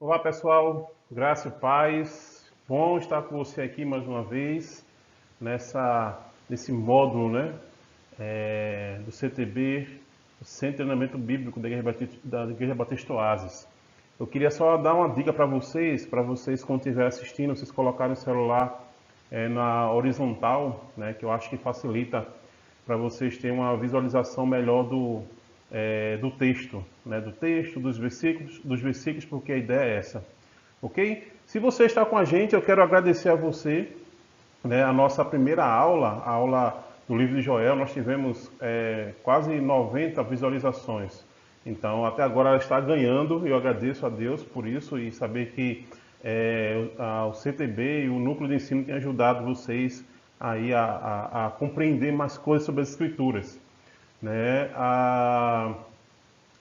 Olá pessoal, graça e paz. Bom estar com você aqui mais uma vez nesse módulo, né, do CTB, o Centro de Treinamento Bíblico da Igreja Batista Oasis. Eu queria só dar uma dica para vocês quando estiverem assistindo, vocês colocarem o celular na horizontal, né, que eu acho que facilita para vocês terem uma visualização melhor do texto, né, dos versículos, porque a ideia é essa, ok? Se você está com a gente, eu quero agradecer a você, né, a nossa primeira aula, a aula do livro de Joel, nós tivemos quase 90 visualizações, então até agora ela está ganhando, eu agradeço a Deus por isso e saber que o CTB e o Núcleo de Ensino tem ajudado vocês aí a compreender mais coisas sobre as Escrituras, né?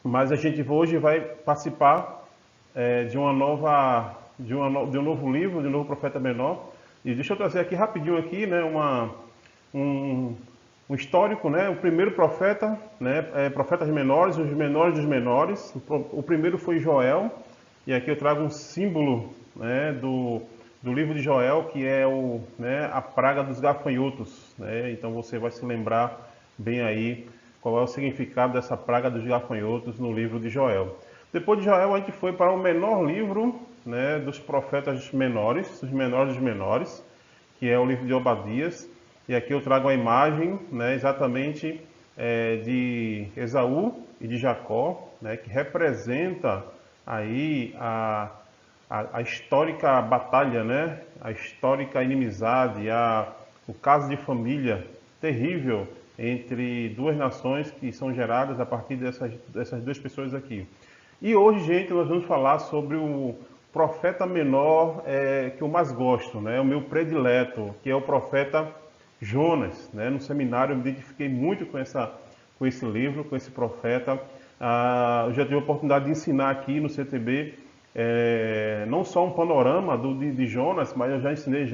Mas a gente hoje vai participar de um novo livro, de um novo profeta menor. E deixa eu trazer aqui rapidinho aqui, né, um, um histórico, né? O primeiro profeta, né, profetas menores, os menores dos menores. O primeiro foi Joel, e aqui eu trago um símbolo, né, do livro de Joel, que é a praga dos gafanhotos, né? Então você vai se lembrar bem aí qual é o significado dessa praga dos gafanhotos no livro de Joel. Depois de Joel, a gente foi para o menor livro, né, dos profetas menores, os menores dos menores, que é o livro de Obadias. E aqui eu trago a imagem, né, exatamente de Esaú e de Jacó, né, que representa aí a histórica batalha, né, a histórica inimizade, o caso de família terrível entre duas nações que são geradas a partir dessas duas pessoas aqui. E hoje, gente, nós vamos falar sobre o profeta menor que eu mais gosto, né? O meu predileto, que é o profeta Jonas, né? No seminário eu me identifiquei muito com esse livro, com esse profeta. Eu já tive a oportunidade de ensinar aqui no CTB não só um panorama de Jonas, mas eu já ensinei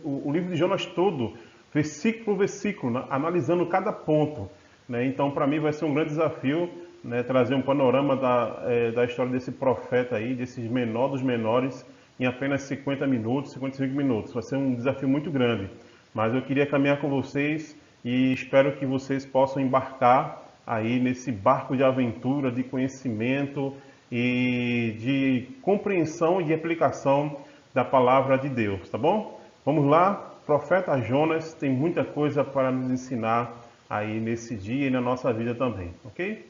o livro de Jonas todo, versículo por versículo, né, analisando cada ponto, né? Então, para mim vai ser um grande desafio, né, trazer um panorama da história desse profeta aí, desses menor dos menores, em apenas 50 minutos, 55 minutos. Vai ser um desafio muito grande, mas eu queria caminhar com vocês e espero que vocês possam embarcar aí nesse barco de aventura, de conhecimento e de compreensão e aplicação da palavra de Deus, tá bom? Vamos lá, profeta Jonas tem muita coisa para nos ensinar aí nesse dia e na nossa vida também, ok?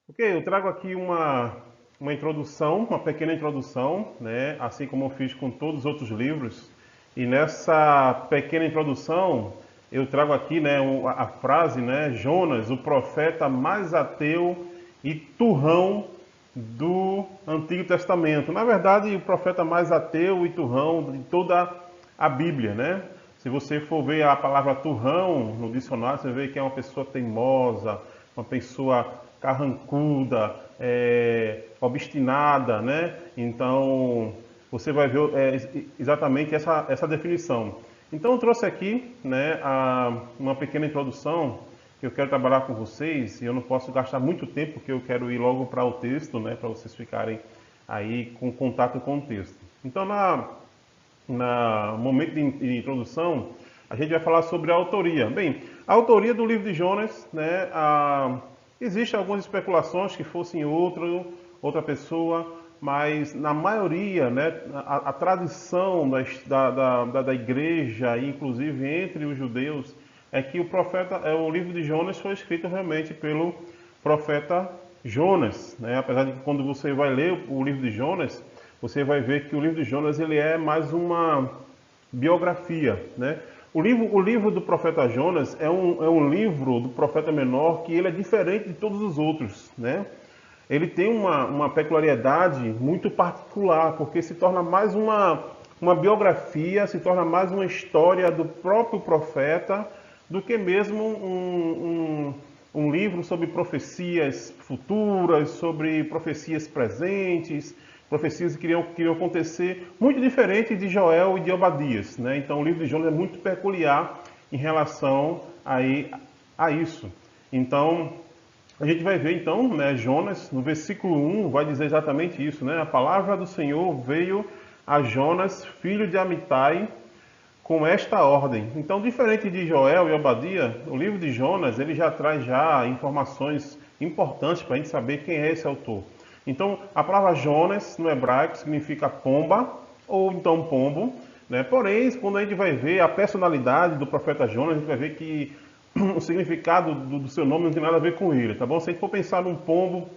Ok, eu trago aqui uma introdução, uma pequena introdução, né? Assim como eu fiz com todos os outros livros. E nessa pequena introdução, eu trago aqui, né, a frase, né, Jonas, o profeta mais ateu e turrão do Antigo Testamento. Na verdade, o profeta mais ateu e turrão de toda a Bíblia, né? Se você for ver a palavra turrão no dicionário, você vê que é uma pessoa teimosa, uma pessoa carrancuda, obstinada, né? Então, você vai ver exatamente essa definição. Então, eu trouxe aqui, né, uma pequena introdução que eu quero trabalhar com vocês, e eu não posso gastar muito tempo, porque eu quero ir logo para o texto, né, para vocês ficarem aí com contato com o texto. Então, no momento de introdução, a gente vai falar sobre a autoria. Bem, a autoria do livro de Jonas, né, existem algumas especulações que fosse outra pessoa, mas na maioria, né, a tradição da igreja, inclusive entre os judeus, é que o livro de Jonas foi escrito realmente pelo profeta Jonas, né? Apesar de que quando você vai ler o livro de Jonas, você vai ver que o livro de Jonas ele é mais uma biografia, né? O livro do profeta Jonas é um livro do profeta menor que ele é diferente de todos os outros, né? Ele tem uma peculiaridade muito particular, porque se torna mais uma biografia, se torna mais uma história do próprio profeta, do que mesmo um livro sobre profecias futuras, sobre profecias presentes, profecias que iriam acontecer, muito diferente de Joel e de Obadias, né? Então o livro de Jonas é muito peculiar em relação a isso. Então, A gente vai ver então, né, Jonas, no versículo 1, vai dizer exatamente isso, né? A palavra do Senhor veio a Jonas, filho de Amitai, com esta ordem. Então, diferente de Joel e Obadia, o livro de Jonas, ele já traz já informações importantes para a gente saber quem é esse autor. Então, a palavra Jonas, no hebraico, significa pomba, ou então pombo, né? Porém, quando a gente vai ver a personalidade do profeta Jonas, a gente vai ver que o significado do seu nome não tem nada a ver com ele, tá bom? Se a gente for pensar num pombo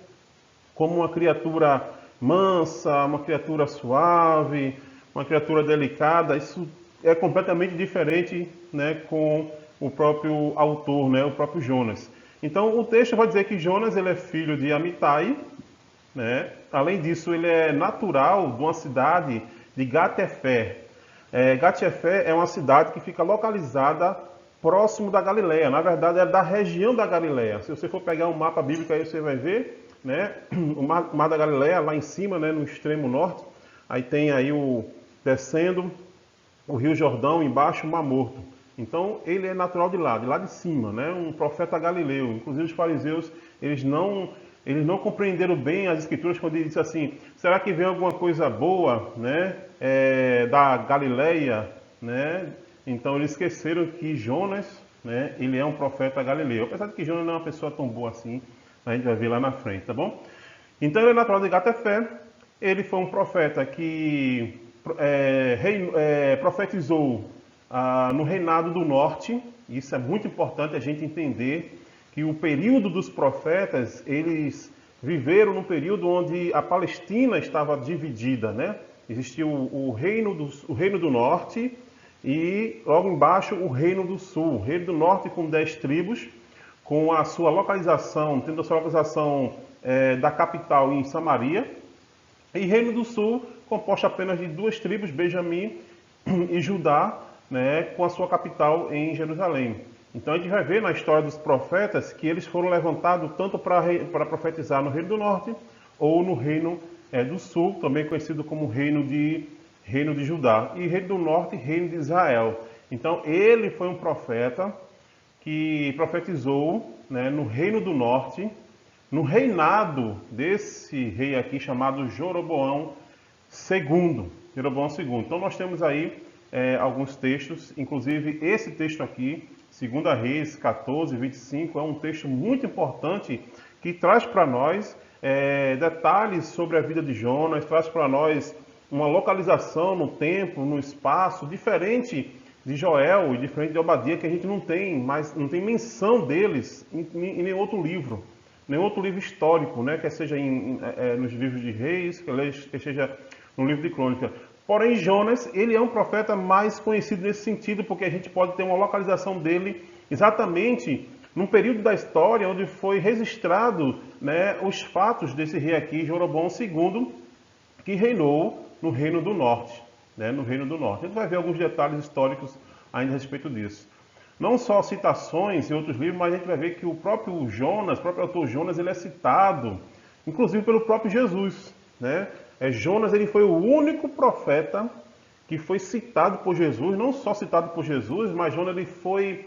como uma criatura mansa, uma criatura suave, uma criatura delicada, isso é completamente diferente, né, com o próprio autor, né, o próprio Jonas. Então, o texto vai dizer que Jonas ele é filho de Amitai, né? Além disso, ele é natural de uma cidade de Gat-Hefer. Gat-Hefer é uma cidade que fica localizada próximo da Galileia. Na verdade, é da região da Galileia. Se você for pegar um mapa bíblico aí, você vai ver, né, o mar da Galileia lá em cima, né, no extremo norte. Aí tem aí descendo o Rio Jordão, embaixo o Mar Morto. Então, ele é natural de lá de cima, né, um profeta galileu. Inclusive, os fariseus, eles não compreenderam bem as escrituras quando ele disse assim, será que vem alguma coisa boa, né, da Galileia, né? Então eles esqueceram que Jonas, né, ele é um profeta galileu. Apesar de que Jonas não é uma pessoa tão boa assim, a gente vai ver lá na frente, tá bom? Então ele é natural de Gat-Hefer, ele foi um profeta que profetizou no reinado do norte. Isso é muito importante a gente entender que o período dos profetas, eles viveram num período onde a Palestina estava dividida, né? Existia o reino do norte e logo embaixo o reino do sul. O reino do norte com 10 tribos, com a sua localização, tendo a sua localização da capital em Samaria, e reino do sul composto apenas de 2 tribos, Benjamim e Judá, né, com a sua capital em Jerusalém. Então a gente vai ver na história dos profetas que eles foram levantados tanto para profetizar no reino do norte ou no reino do sul, também conhecido como reino de Judá, e reino do norte, reino de Israel. Então ele foi um profeta que profetizou, né, no reino do norte, no reinado desse rei aqui chamado Jeroboão II. Então nós temos aí alguns textos, inclusive esse texto aqui, 2 Reis 14, 25, é um texto muito importante que traz para nós detalhes sobre a vida de Jonas, traz para nós uma localização no tempo, no espaço, diferente de Joel e diferente de Obadia, que a gente não tem menção deles em nenhum outro livro histórico, né, que seja nos livros de Reis, que seja no livro de Crônica. Porém, Jonas, ele é um profeta mais conhecido nesse sentido, porque a gente pode ter uma localização dele exatamente num período da história onde foi registrado, né, os fatos desse rei aqui, Jeroboão II, que reinou no Reino do Norte. Né, no Reino do Norte. A gente vai ver alguns detalhes históricos ainda a respeito disso. Não só citações em outros livros, mas a gente vai ver que o próprio autor Jonas, ele é citado, inclusive pelo próprio Jesus, né? Jonas, ele foi o único profeta que foi citado por Jesus, não só citado por Jesus, mas Jonas ele foi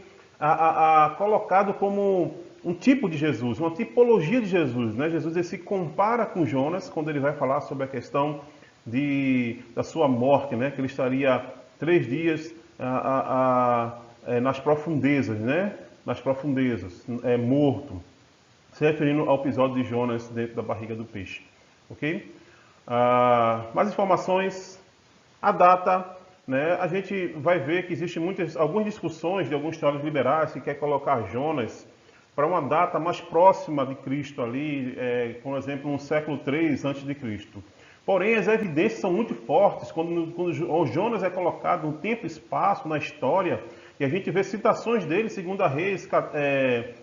colocado como um tipo de Jesus, uma tipologia de Jesus, né? Jesus ele se compara com Jonas quando ele vai falar sobre a questão da sua morte, né? Que ele estaria 3 dias nas profundezas, né? Nas profundezas, morto, se referindo ao episódio de Jonas dentro da barriga do peixe, ok? Mais informações, a data, né? A gente vai ver que existem algumas discussões de alguns teólogos liberais que querem colocar Jonas para uma data mais próxima de Cristo ali, por exemplo, no século 3 a.C. Porém, as evidências são muito fortes quando o Jonas é colocado no tempo e espaço, na história, e a gente vê citações dele, 2 Reis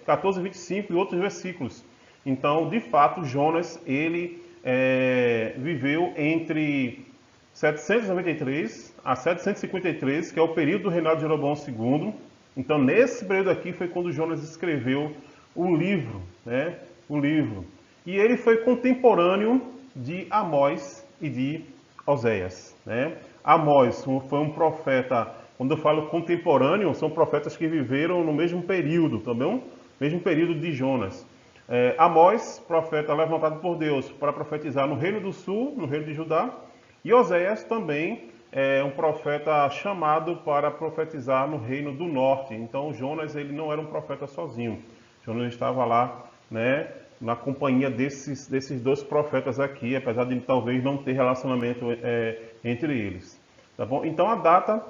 14, 25 e outros versículos. Então, de fato, Jonas, ele viveu entre 793 a 753, que é o período do reinado de Jeroboão II. Então, nesse período aqui foi quando Jonas escreveu o livro, né? O livro. E ele foi contemporâneo de Amós e de Oséias, né? Amós foi um profeta, quando eu falo contemporâneo, são profetas que viveram no mesmo período, tá bom? Mesmo período de Jonas. Amós, profeta levantado por Deus para profetizar no Reino do Sul, no Reino de Judá, e Oséias também é um profeta chamado para profetizar no Reino do Norte. Então Jonas ele não era um profeta sozinho. Jonas estava lá, né, na companhia desses dois profetas aqui, apesar de talvez não ter relacionamento entre eles. Tá bom? Então a data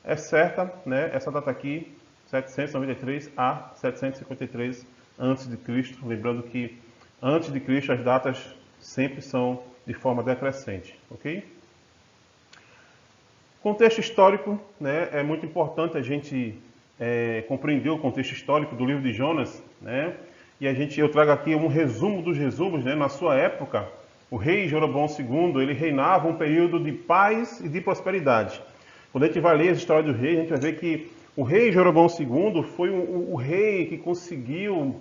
é certa, né? Essa data aqui, 793 a 753 antes de Cristo. Lembrando que antes de Cristo as datas sempre são de forma decrescente, ok? Contexto histórico, né? É muito importante a gente compreender o contexto histórico do livro de Jonas, né? E eu trago aqui um resumo dos resumos, né? Na sua época, o rei Jeroboão II, ele reinava um período de paz e de prosperidade. Quando a gente vai ler a história do rei, a gente vai ver que o rei Jeroboão II foi o rei que conseguiu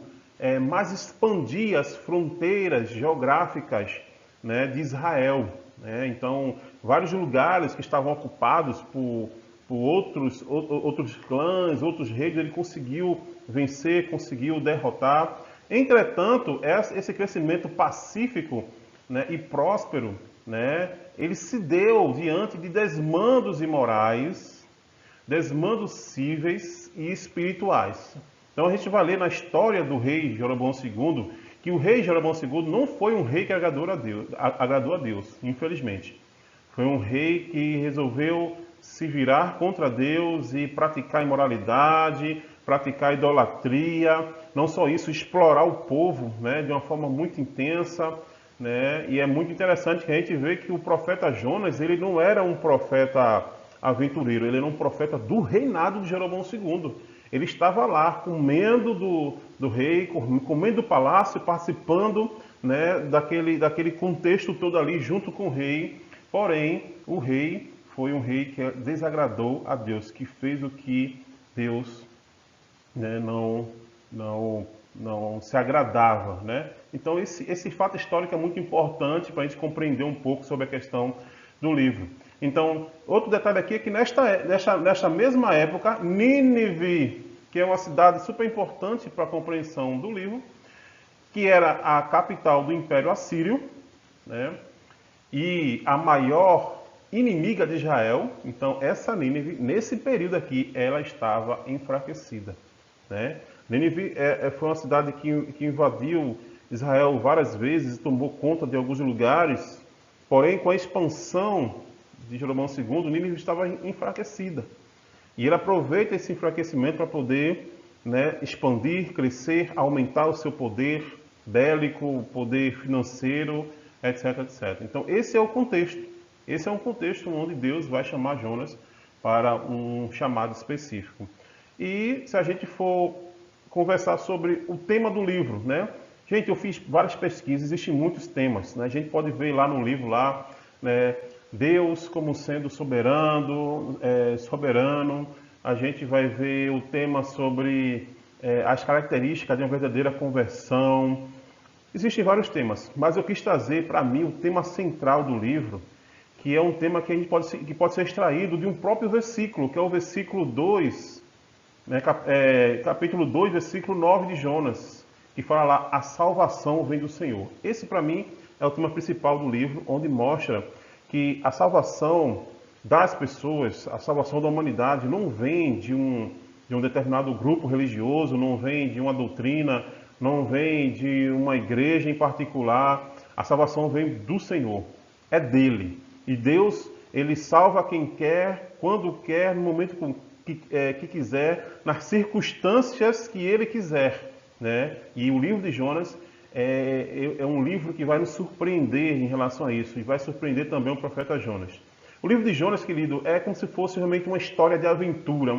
mais expandir as fronteiras geográficas, né, de Israel. Né? Então, vários lugares que estavam ocupados por outros clãs, outros reis, ele conseguiu vencer, conseguiu derrotar. Entretanto, esse crescimento pacífico, né, e próspero, né, ele se deu diante de desmandos imorais, desmandos cíveis e espirituais. Então a gente vai ler na história do rei Jeroboão II que o rei Jeroboão II não foi um rei que agradou a Deus, infelizmente. Foi um rei que resolveu se virar contra Deus e praticar imoralidade, praticar idolatria, não só isso, explorar o povo, né, de uma forma muito intensa, né, e é muito interessante que a gente vê que o profeta Jonas, ele não era um profeta aventureiro, ele era um profeta do reinado de Jeroboão II. Ele estava lá, comendo do rei, comendo do palácio, participando, né, daquele contexto todo ali, junto com o rei. Porém, o rei foi um rei que desagradou a Deus, que fez o que Deus, né, não se agradava, né? Então esse fato histórico é muito importante para a gente compreender um pouco sobre a questão do livro. Então, outro detalhe aqui é que nesta mesma época, Nínive, que é uma cidade super importante para a compreensão do livro, que era a capital do Império Assírio, né? E a maior inimiga de Israel, então essa Nínive, nesse período aqui, ela estava enfraquecida, né? Nínive foi uma cidade que invadiu Israel várias vezes, tomou conta de alguns lugares, porém com a expansão de Jeroboão II, Nínive estava enfraquecida. E ele aproveita esse enfraquecimento para poder, né, expandir, crescer, aumentar o seu poder bélico, poder financeiro, etc, etc. Então esse é o contexto. Esse é um contexto onde Deus vai chamar Jonas para um chamado específico. E se a gente for conversar sobre o tema do livro, né? Gente, eu fiz várias pesquisas, existem muitos temas, né? A gente pode ver lá no livro, lá, né, Deus como sendo soberano, a gente vai ver o tema sobre as características de uma verdadeira conversão. Existem vários temas, mas eu quis trazer para mim o tema central do livro, que é um tema que pode ser extraído de um próprio versículo, que é o versículo 2, né, capítulo 2, versículo 9 de Jonas, que fala lá, a salvação vem do Senhor. Esse, para mim, é o tema principal do livro, onde mostra que a salvação das pessoas, a salvação da humanidade, não vem de um determinado grupo religioso, não vem de uma doutrina, não vem de uma igreja em particular. A salvação vem do Senhor, é dele. E Deus, ele salva quem quer, quando quer, no momento que quiser, nas circunstâncias que ele quiser, né? E o livro de Jonas é um livro que vai nos surpreender em relação a isso, e vai surpreender também o profeta Jonas. O livro de Jonas, querido, é como se fosse realmente uma história de aventura,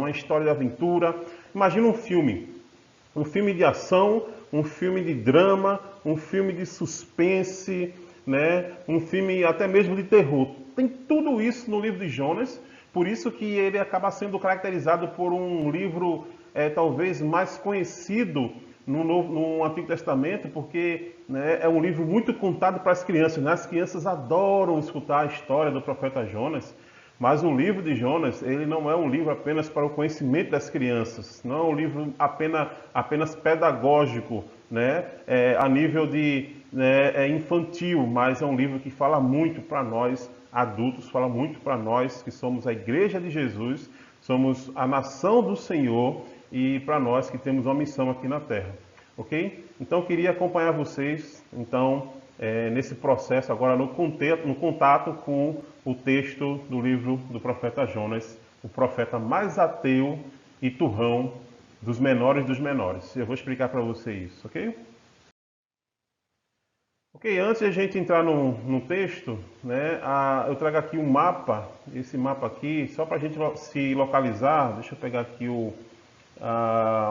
Imagina um filme de ação, um filme de drama, um filme de suspense, né? Um filme até mesmo de terror. Tem tudo isso no livro de Jonas, por isso que ele acaba sendo caracterizado por um livro talvez mais conhecido no Antigo Testamento, porque, né, é um livro muito contado para as crianças, né? As crianças adoram escutar a história do profeta Jonas, Mas o livro de Jonas, ele não é um livro apenas para o conhecimento das crianças, não é um livro apenas pedagógico, né, a nível de infantil, mas é um livro que fala muito para nós adultos, fala muito para nós que somos a Igreja de Jesus, somos a nação do Senhor e para nós que temos uma missão aqui na Terra, ok? Então eu queria acompanhar vocês, então, nesse processo agora no contato com o texto do livro do profeta Jonas, o profeta mais ateu e turrão dos menores. Eu vou explicar para você isso, ok? Ok, antes de a gente entrar no texto, né, eu trago aqui um mapa, esse mapa aqui, só para a gente se localizar, deixa eu pegar aqui o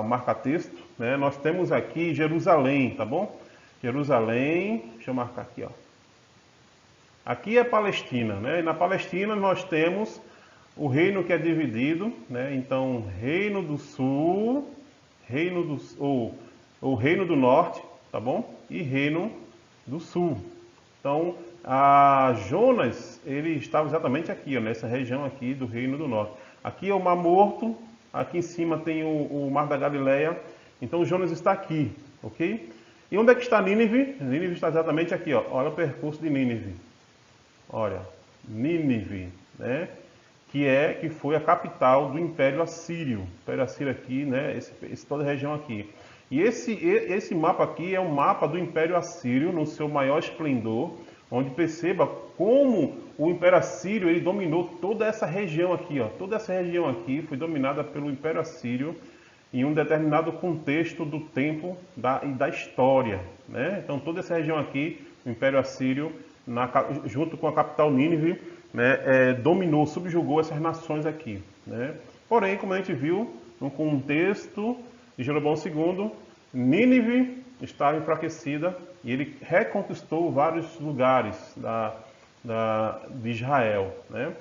marca-texto, né, nós temos aqui Jerusalém, tá bom? Jerusalém, deixa eu marcar aqui, ó. Aqui é Palestina, né, e na Palestina nós temos o reino que é dividido, né, então Reino do Sul, ou Reino do Norte, tá bom? E Reino do Sul. Então, Jonas, ele estava exatamente aqui, ó, nessa região aqui do Reino do Norte. Aqui é o Mar Morto, aqui em cima tem o Mar da Galileia. Então, Jonas está aqui, ok? E onde é que está Nínive? Nínive está exatamente aqui, ó. Olha o percurso de Nínive. Olha, Nínive, né? Que foi a capital do Império Assírio. O Império Assírio aqui, né? Toda a região aqui. E esse mapa aqui é um mapa do Império Assírio no seu maior esplendor, onde perceba como o Império Assírio ele dominou toda essa região aqui, ó. Toda essa região aqui foi dominada pelo Império Assírio em um determinado contexto do tempo e da história, né? Então toda essa região aqui, o Império Assírio, junto com a capital Nínive, né, dominou, subjugou essas nações aqui, né? Porém, como a gente viu, no contexto de Jeroboão II, Nínive estava enfraquecida e ele reconquistou vários lugares de Israel, né?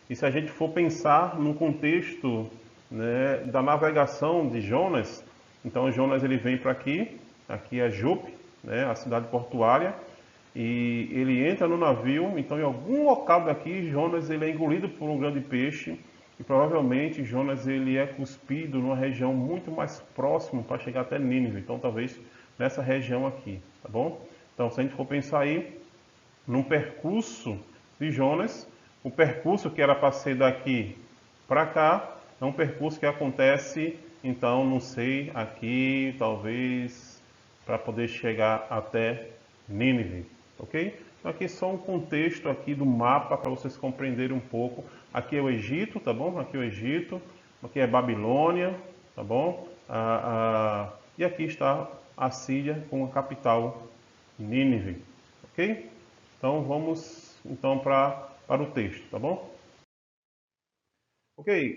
E se a gente for pensar no contexto, né, da navegação de Jonas, então Jonas ele vem para aqui é Jope, né, a cidade portuária, e ele entra no navio, então em algum local daqui Jonas ele é engolido por um grande peixe, e provavelmente Jonas ele é cuspido numa região muito mais próxima para chegar até Nínive. Então talvez nessa região aqui, tá bom? Então se a gente for pensar aí num percurso de Jonas, o percurso que era para ser daqui para cá, é um percurso que acontece, então não sei, aqui talvez para poder chegar até Nínive, ok? Então aqui é só um contexto aqui do mapa para vocês compreenderem um pouco. Aqui é o Egito, tá bom? Aqui é o Egito, aqui é Babilônia, tá bom? E aqui está a Síria com a capital Nínive, ok? Então vamos então para o texto, tá bom? Ok,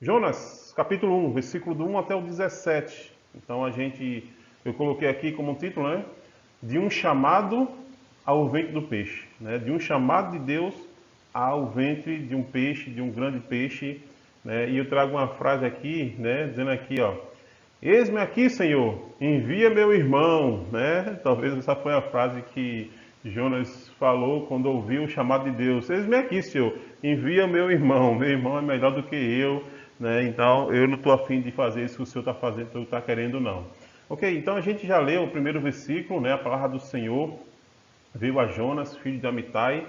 Jonas, capítulo 1, versículo do 1 até o 17. Então eu coloquei aqui como título, né? De um chamado ao ventre do peixe, né? De um chamado de Deus ao ventre de um peixe, de um grande peixe, né? E eu trago uma frase aqui, né? Dizendo aqui, ó: eis-me aqui, Senhor, envia meu irmão, né? Talvez essa foi a frase que Jonas falou quando ouviu o chamado de Deus: eis-me aqui, Senhor, envia meu irmão é melhor do que eu, né? Então eu não estou afim de fazer isso que o Senhor está fazendo, o Senhor está querendo, não. Ok, então a gente já leu o primeiro versículo, né? A palavra do Senhor veio a Jonas, filho de Amitai,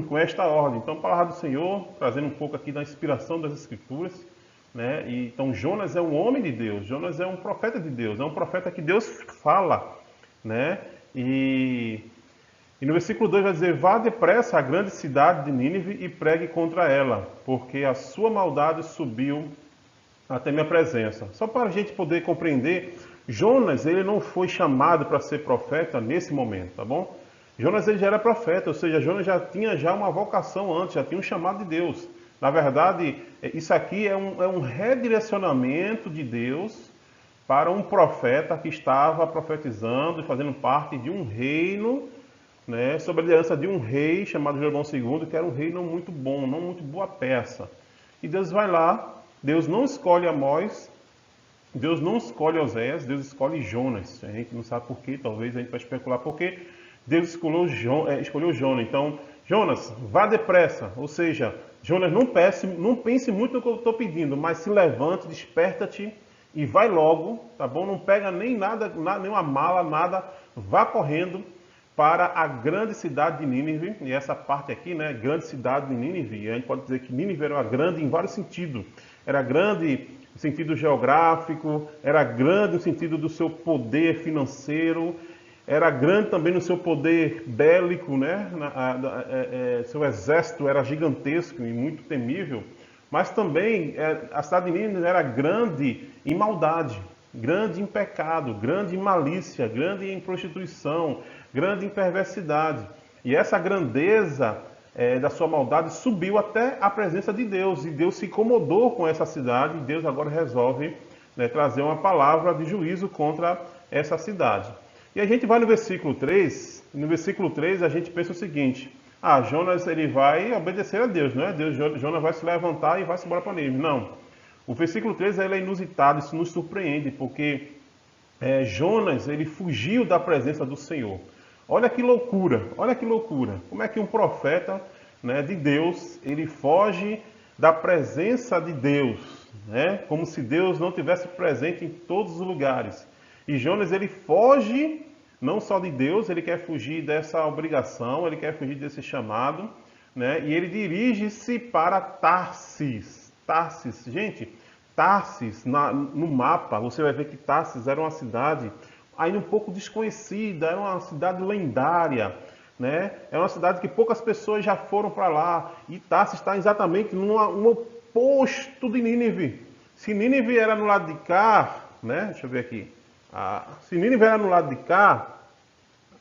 com esta ordem. Então a palavra do Senhor, trazendo um pouco aqui da inspiração das Escrituras, né? E, então Jonas é um homem de Deus, Jonas é um profeta de Deus, é um profeta que Deus fala, né? E no versículo 2 vai dizer: vá depressa à grande cidade de Nínive e pregue contra ela, porque a sua maldade subiu até minha presença. Só para a gente poder compreender, Jonas ele não foi chamado para ser profeta nesse momento, tá bom? Jonas ele já era profeta, ou seja, Jonas já tinha uma vocação antes, já tinha um chamado de Deus. Na verdade, isso aqui é um redirecionamento de Deus para um profeta que estava profetizando e fazendo parte de um reino, né, sob a liderança de um rei chamado Jeroboão II, que era um rei não muito bom, não muito boa peça. E Deus vai lá, Deus não escolhe Amós, Deus não escolhe Oséias, Deus escolhe Jonas. A gente não sabe por quê, talvez a gente vai especular por quê. Deus escolheu Jonas. Então, Jonas, vá depressa. Ou seja, Jonas, não pense muito no que eu estou pedindo, mas se levante, desperta-te e vai logo, tá bom? Não pega nem nada, nenhuma mala, nada. Vá correndo para a grande cidade de Nínive. E essa parte aqui, né? Grande cidade de Nínive. A gente pode dizer que Nínive era grande em vários sentidos. Era grande no sentido geográfico, era grande no sentido do seu poder financeiro, era grande também no seu poder bélico, né? Seu exército era gigantesco e muito temível, mas também a cidade de Nínive era grande em maldade, grande em pecado, grande em malícia, grande em prostituição, grande em perversidade. E essa grandeza da sua maldade subiu até a presença de Deus, e Deus se incomodou com essa cidade, e Deus agora resolve, né, trazer uma palavra de juízo contra essa cidade. E a gente vai no versículo 3, e no versículo 3 a gente pensa o seguinte: Jonas ele vai obedecer a Deus, não é? Jonas vai se levantar e vai se embora para Nínive. Não. O versículo 3 ele é inusitado, isso nos surpreende, porque Jonas ele fugiu da presença do Senhor. Olha que loucura, olha que loucura. Como é que um profeta, né, de Deus, ele foge da presença de Deus, né? Como se Deus não tivesse presente em todos os lugares. E Jonas ele foge não só de Deus, ele quer fugir dessa obrigação, ele quer fugir desse chamado, né? E ele dirige-se para Tarsis. Tarsis, gente, Tarsis, no mapa, você vai ver que Tarsis era uma cidade ainda um pouco desconhecida, era uma cidade lendária, né? É uma cidade que poucas pessoas já foram para lá, e Tarsis está exatamente no oposto de Nínive. Se Nínive era no lado de cá, né? Deixa eu ver aqui. Se Nínive era no lado de cá,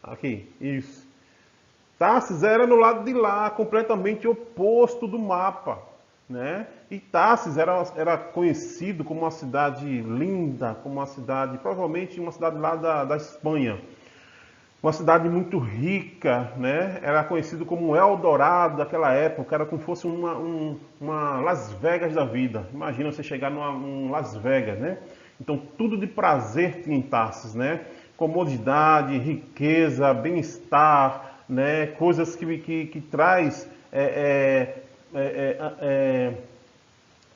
aqui, isso. Tarsis era no lado de lá, completamente oposto do mapa, né? E Tarsis era conhecido como uma cidade linda, como uma cidade, provavelmente uma cidade lá da Espanha. Uma cidade muito rica, né? Era conhecido como um Eldorado daquela época, era como se fosse uma Las Vegas da vida. Imagina você chegar num Las Vegas, né? Então tudo de prazer tinha em Tarsis, né? Comodidade, riqueza, bem-estar, né? Coisas que traz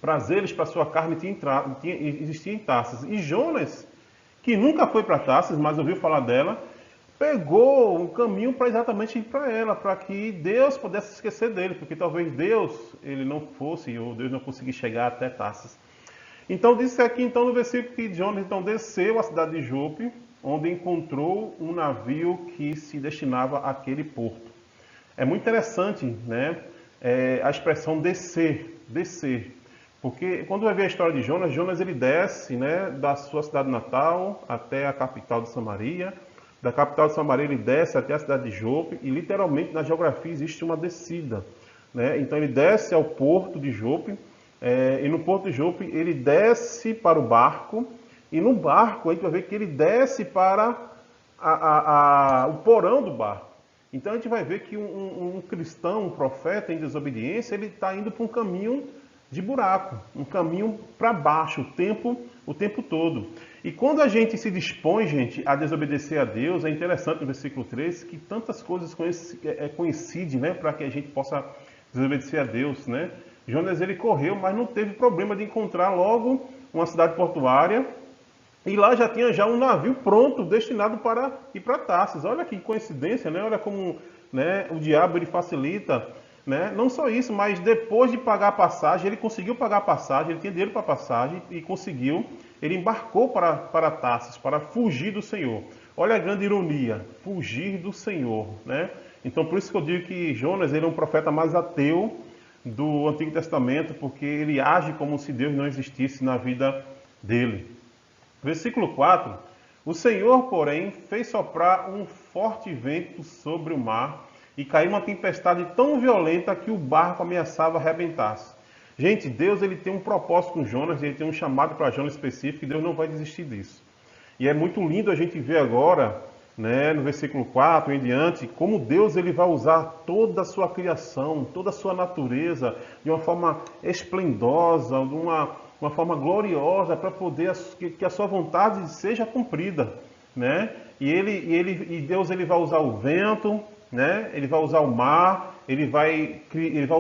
prazeres para sua carne existia em Tarsis. E Jonas, que nunca foi para Tarsis, mas ouviu falar dela, pegou um caminho para exatamente ir para ela, para que Deus pudesse esquecer dele, porque talvez Deus ele não fosse, ou Deus não conseguisse chegar até Tarsis. Então diz aqui então no versículo que Jonas então desceu à cidade de Jope, onde encontrou um navio que se destinava àquele porto. É muito interessante, né, a expressão descer, porque quando vai ver a história de Jonas, Jonas ele desce, né, da sua cidade natal até a capital de Samaria, da capital de Samaria ele desce até a cidade de Jope, e literalmente na geografia existe uma descida, né? Então ele desce ao porto de Jope, e no porto de Jope ele desce para o barco, e no barco a gente vai ver que ele desce para o porão do barco. Então a gente vai ver que um cristão, um profeta em desobediência, ele está indo para um caminho de buraco, um caminho para baixo o tempo todo. E quando a gente se dispõe, gente, a desobedecer a Deus, é interessante no versículo 3 que tantas coisas coincidem, né, para que a gente possa desobedecer a Deus, né? Jonas ele correu, mas não teve problema de encontrar logo uma cidade portuária, e lá já tinha um navio pronto, destinado para ir para Tarsis. Olha que coincidência, né? Olha como, né, o diabo ele facilita, né? Não só isso, mas depois de pagar a passagem, ele conseguiu pagar a passagem, ele tinha dinheiro para a passagem e conseguiu, ele embarcou para Tarsis, para fugir do Senhor. Olha a grande ironia, fugir do Senhor, né? Então por isso que eu digo que Jonas ele é um profeta mais ateu do Antigo Testamento, porque ele age como se Deus não existisse na vida dele. Versículo 4, o Senhor, porém, fez soprar um forte vento sobre o mar e caiu uma tempestade tão violenta que o barco ameaçava arrebentar-se. Gente, Deus ele tem um propósito com Jonas, ele tem um chamado para Jonas específico e Deus não vai desistir disso. E é muito lindo a gente ver agora, né, no versículo 4 em diante, como Deus ele vai usar toda a sua criação, toda a sua natureza de uma forma esplendosa, de uma forma gloriosa para poder que a sua vontade seja cumprida, né? E Deus ele vai usar o vento, né? Ele vai usar o mar, ele vai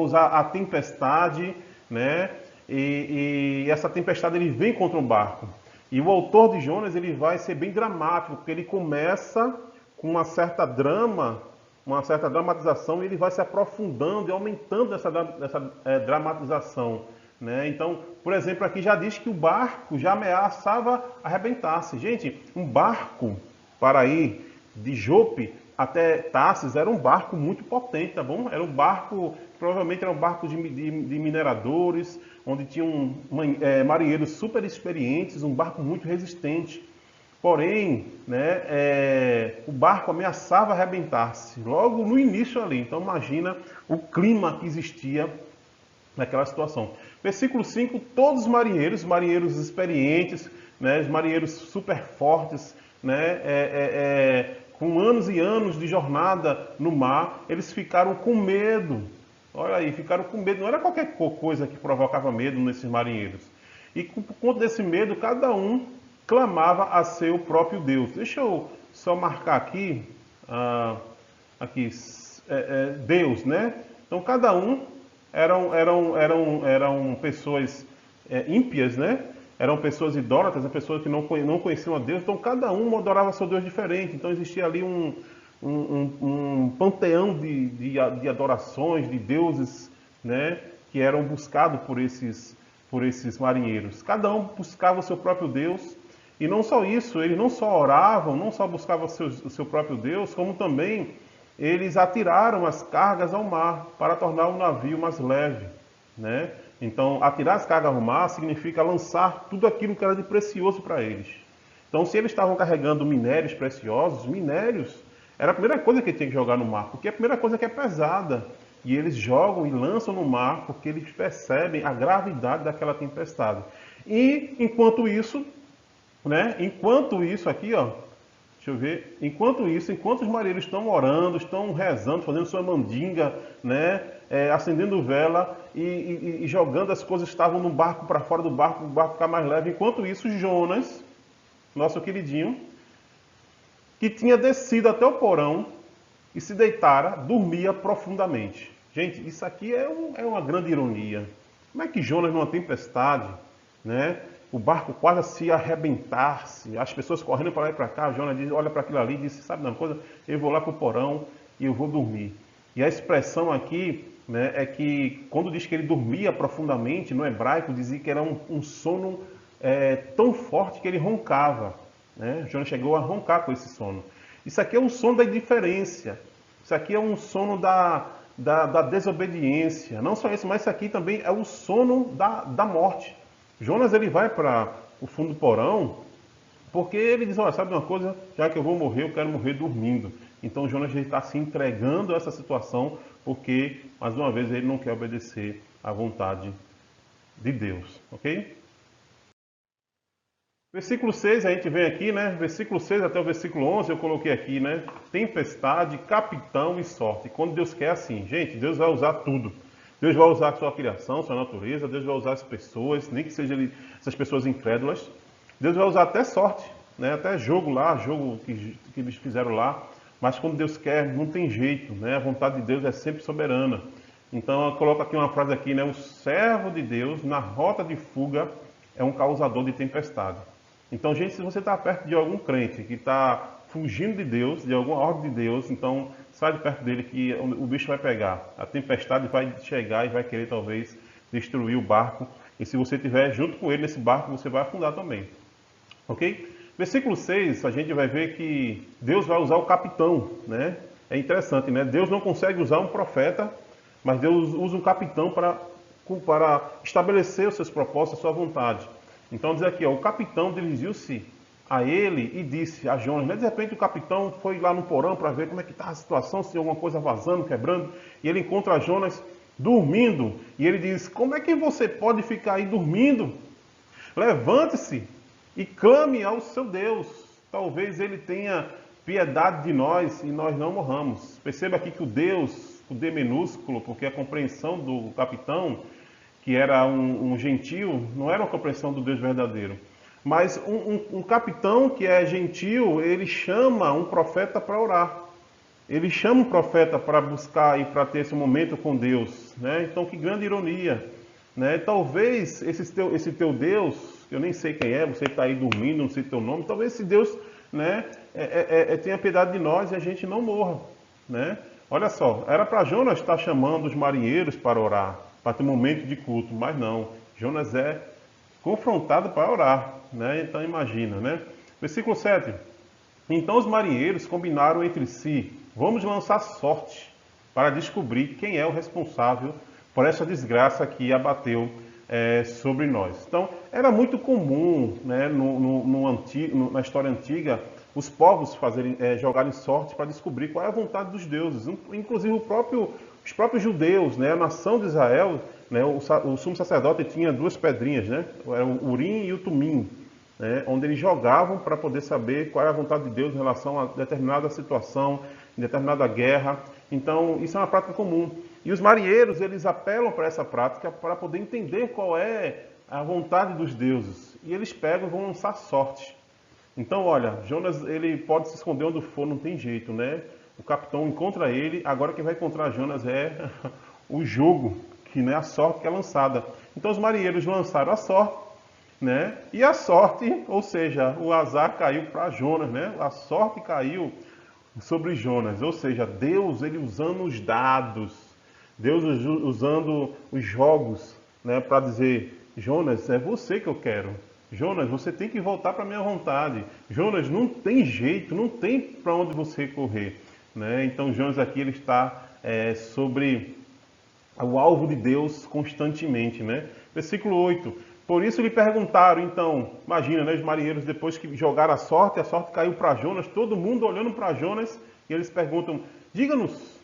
usar a tempestade, né? E essa tempestade ele vem contra o barco. E o autor de Jonas ele vai ser bem dramático, porque ele começa com uma certa dramatização, e ele vai se aprofundando e aumentando essa dramatização, né? Então, por exemplo, aqui já diz que o barco já ameaçava arrebentar-se. Gente, um barco para ir de Jope até Tarsis era um barco muito potente, tá bom? Era um barco, provavelmente era um barco de mineradores, onde tinham marinheiros super experientes, um barco muito resistente. Porém, né, o barco ameaçava arrebentar-se logo no início ali. Então imagina o clima que existia naquela situação. Versículo 5, todos os marinheiros experientes, né, os marinheiros super fortes, né, com anos e anos de jornada no mar, eles ficaram com medo. Olha aí, ficaram com medo. Não era qualquer coisa que provocava medo nesses marinheiros. E por conta desse medo, cada um clamava a seu próprio Deus. Deixa eu só marcar aqui, Deus, né? Então cada um eram pessoas ímpias, né? Eram pessoas idólatras, pessoas que não conheciam a Deus. Então cada um adorava seu Deus diferente. Então existia ali um panteão de adorações, de deuses, né? Que eram buscados por esses marinheiros. Cada um buscava o seu próprio Deus. E não só isso, eles não só oravam, não só buscavam o seu próprio Deus, como também eles atiraram as cargas ao mar para tornar o navio mais leve, né? Então, atirar as cargas ao mar significa lançar tudo aquilo que era de precioso para eles. Então, se eles estavam carregando minérios preciosos, minérios era a primeira coisa que tinha que jogar no mar, porque é a primeira coisa que é pesada. E eles jogam e lançam no mar porque eles percebem a gravidade daquela tempestade. E, enquanto isso, né? Enquanto isso aqui, ó, deixa eu ver. Enquanto os marinheiros estão orando, estão rezando, fazendo sua mandinga, né? Acendendo vela e jogando as coisas que estavam no barco para fora do barco, o barco ficar mais leve. Enquanto isso, Jonas, nosso queridinho, que tinha descido até o porão e se deitara, dormia profundamente. Gente, isso aqui é uma grande ironia. Como é que Jonas, numa tempestade, né? O barco quase a se arrebentar-se, as pessoas correndo para lá e para cá, Jonas olha para aquilo ali e diz, sabe de uma coisa? Eu vou lá para o porão e eu vou dormir. E a expressão aqui, né, é que quando diz que ele dormia profundamente, no hebraico dizia que era um sono tão forte que ele roncava. Né? Jonas chegou a roncar com esse sono. Isso aqui é um sono da indiferença, isso aqui é um sono da desobediência. Não só isso, mas isso aqui também é o sono da morte. Jonas ele vai para o fundo do porão porque ele diz, olha, sabe de uma coisa? Já que eu vou morrer, eu quero morrer dormindo. Então Jonas está se entregando a essa situação porque, mais uma vez, ele não quer obedecer à vontade de Deus. Ok? Versículo 6, a gente vem aqui, né? Versículo 6 até o versículo 11, eu coloquei aqui, né? Tempestade, capitão e sorte. Quando Deus quer assim, gente, Deus vai usar tudo. Deus vai usar a sua criação, sua natureza, Deus vai usar as pessoas, nem que sejam essas pessoas incrédulas. Deus vai usar até sorte, né? Até jogo que eles fizeram lá. Mas quando Deus quer, não tem jeito, né? A vontade de Deus é sempre soberana. Então eu coloco aqui uma frase aqui, né? O servo de Deus, na rota de fuga, é um causador de tempestade. Então, gente, se você está perto de algum crente que está fugindo de Deus, de alguma ordem de Deus, então sai de perto dele que o bicho vai pegar. A tempestade vai chegar e vai querer talvez destruir o barco. E se você estiver junto com ele nesse barco, você vai afundar também. Ok? Versículo 6, a gente vai ver que Deus vai usar o capitão, né? É interessante, né? Deus não consegue usar um profeta, mas Deus usa um capitão para estabelecer os seus propósitos, a sua vontade. Então diz aqui, ó, o capitão dirigiu-se a ele e disse a Jonas, né? De repente o capitão foi lá no porão para ver como é que está a situação, se tem alguma coisa vazando, quebrando, e ele encontra Jonas dormindo, e ele diz, como é que você pode ficar aí dormindo? Levante-se e clame ao seu Deus, talvez ele tenha piedade de nós e nós não morramos. Perceba aqui que o Deus, o D minúsculo, porque a compreensão do capitão, que era um gentil, não era uma compreensão do Deus verdadeiro. Mas um capitão que é gentil, ele chama um profeta para orar. ele chama um profeta para buscar e para ter esse momento com Deus, né? Então, que grande ironia, né? Talvez esse teu Deus, que eu nem sei quem é, você está aí dormindo, não sei teu nome, talvez esse Deus, né, tenha piedade de nós e a gente não morra, né? Olha só, era para Jonas estar chamando os marinheiros para orar, para ter um momento de culto, mas não. Jonas é confrontado para orar, né? Então imagina, né? Versículo 7. Então os marinheiros combinaram entre si: vamos lançar sorte para descobrir quem é o responsável por essa desgraça que abateu sobre nós. Então, era muito comum, né, na história antiga, os povos jogarem sorte para descobrir qual é a vontade dos deuses. Inclusive os próprios judeus, né, a nação de Israel, né, o sumo sacerdote tinha duas pedrinhas, né, era o Urim e o Tumim, né, onde eles jogavam para poder saber qual é a vontade de Deus em relação a determinada situação, em determinada guerra. Então, isso é uma prática comum. E os marinheiros, eles apelam para essa prática para poder entender qual é a vontade dos deuses. E eles pegam e vão lançar sorte. Então, olha, Jonas, ele pode se esconder onde for, não tem jeito, né? O capitão encontra ele, agora quem vai encontrar Jonas é o jogo, que não é a sorte que é lançada. Então, os marinheiros lançaram a sorte, né? E a sorte, ou seja, o azar caiu para Jonas, né? A sorte caiu sobre Jonas, ou seja, Deus, ele usando os dados, Deus usando os jogos, né, para dizer: Jonas, é você que eu quero. Jonas, você tem que voltar para a minha vontade. Jonas, não tem jeito, não tem para onde você correr, né? Então Jonas aqui ele está sobre o alvo de Deus constantemente, né? Versículo 8. Por isso lhe perguntaram, então, imagina, né, os marinheiros depois que jogaram a sorte caiu para Jonas, todo mundo olhando para Jonas, e eles perguntam: diga-nos,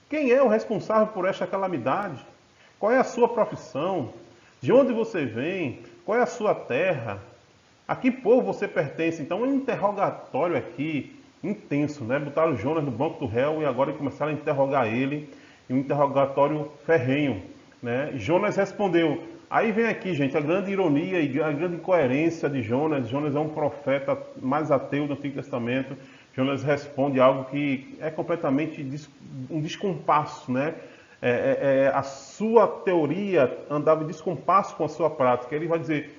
quem é o responsável por esta calamidade? Qual é a sua profissão? De onde você vem? Qual é a sua terra? A que povo você pertence? Então, um interrogatório aqui intenso, né? Botaram Jonas no banco do réu e agora começaram a interrogar ele, um interrogatório ferrenho, né? Jonas respondeu. Aí vem aqui, gente, a grande ironia e a grande incoerência de Jonas. Jonas é um profeta mais ateu do Antigo Testamento. Jonas responde algo que é completamente um descompasso, né? A sua teoria andava em descompasso com a sua prática. Ele vai dizer: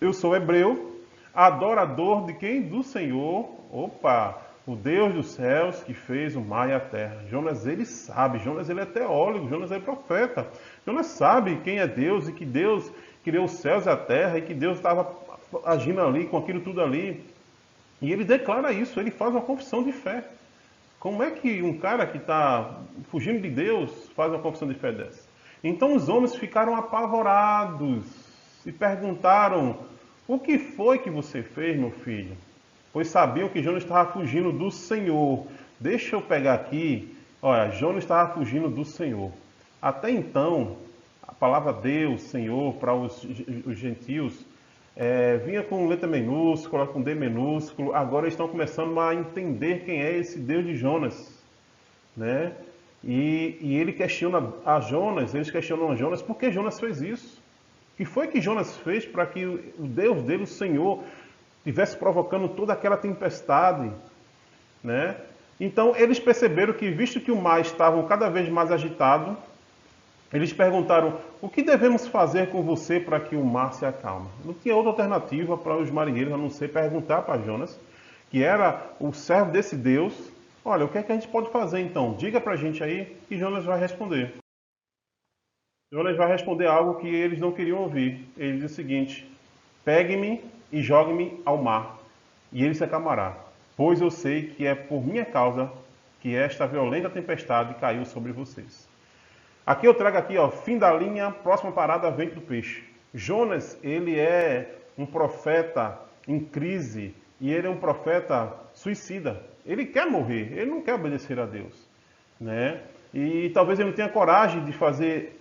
eu sou hebreu, adorador de quem? Do Senhor. Opa! O Deus dos céus que fez o mar e a terra. Jonas, ele sabe. Jonas, ele é teólogo. Jonas é profeta. Jonas sabe quem é Deus e que Deus criou os céus e a terra e que Deus estava agindo ali, com aquilo tudo ali. E ele declara isso. Ele faz uma confissão de fé. Como é que um cara que está fugindo de Deus faz uma confissão de fé dessa? Então os homens ficaram apavorados e perguntaram: o que foi que você fez, meu filho? Pois sabiam que Jonas estava fugindo do Senhor. Deixa eu pegar aqui. Olha, Jonas estava fugindo do Senhor. Até então, a palavra Deus, Senhor, para os gentios, vinha com letra minúscula, com D minúsculo. Agora eles estão começando a entender quem é esse Deus de Jonas, né? E ele questiona a Jonas, eles questionam a Jonas: por que Jonas fez isso? O que foi que Jonas fez para que o Deus dele, o Senhor, estivesse provocando toda aquela tempestade, né? Então eles perceberam que, visto que o mar estava cada vez mais agitado, eles perguntaram: o que devemos fazer com você para que o mar se acalme? Não tinha outra alternativa para os marinheiros a não ser perguntar para Jonas, que era o servo desse Deus: olha, o que é que a gente pode fazer então? Diga para a gente aí. E Jonas vai responder. Jonas vai responder algo que eles não queriam ouvir. Ele diz o seguinte: pegue-me e jogue-me ao mar, e ele se acalmará, pois eu sei que é por minha causa que esta violenta tempestade caiu sobre vocês. Aqui eu trago aqui, ó, fim da linha, próxima parada, vento do peixe. Jonas, ele é um profeta em crise e ele é um profeta suicida. Ele quer morrer, ele não quer obedecer a Deus, né? E talvez ele não tenha coragem de fazer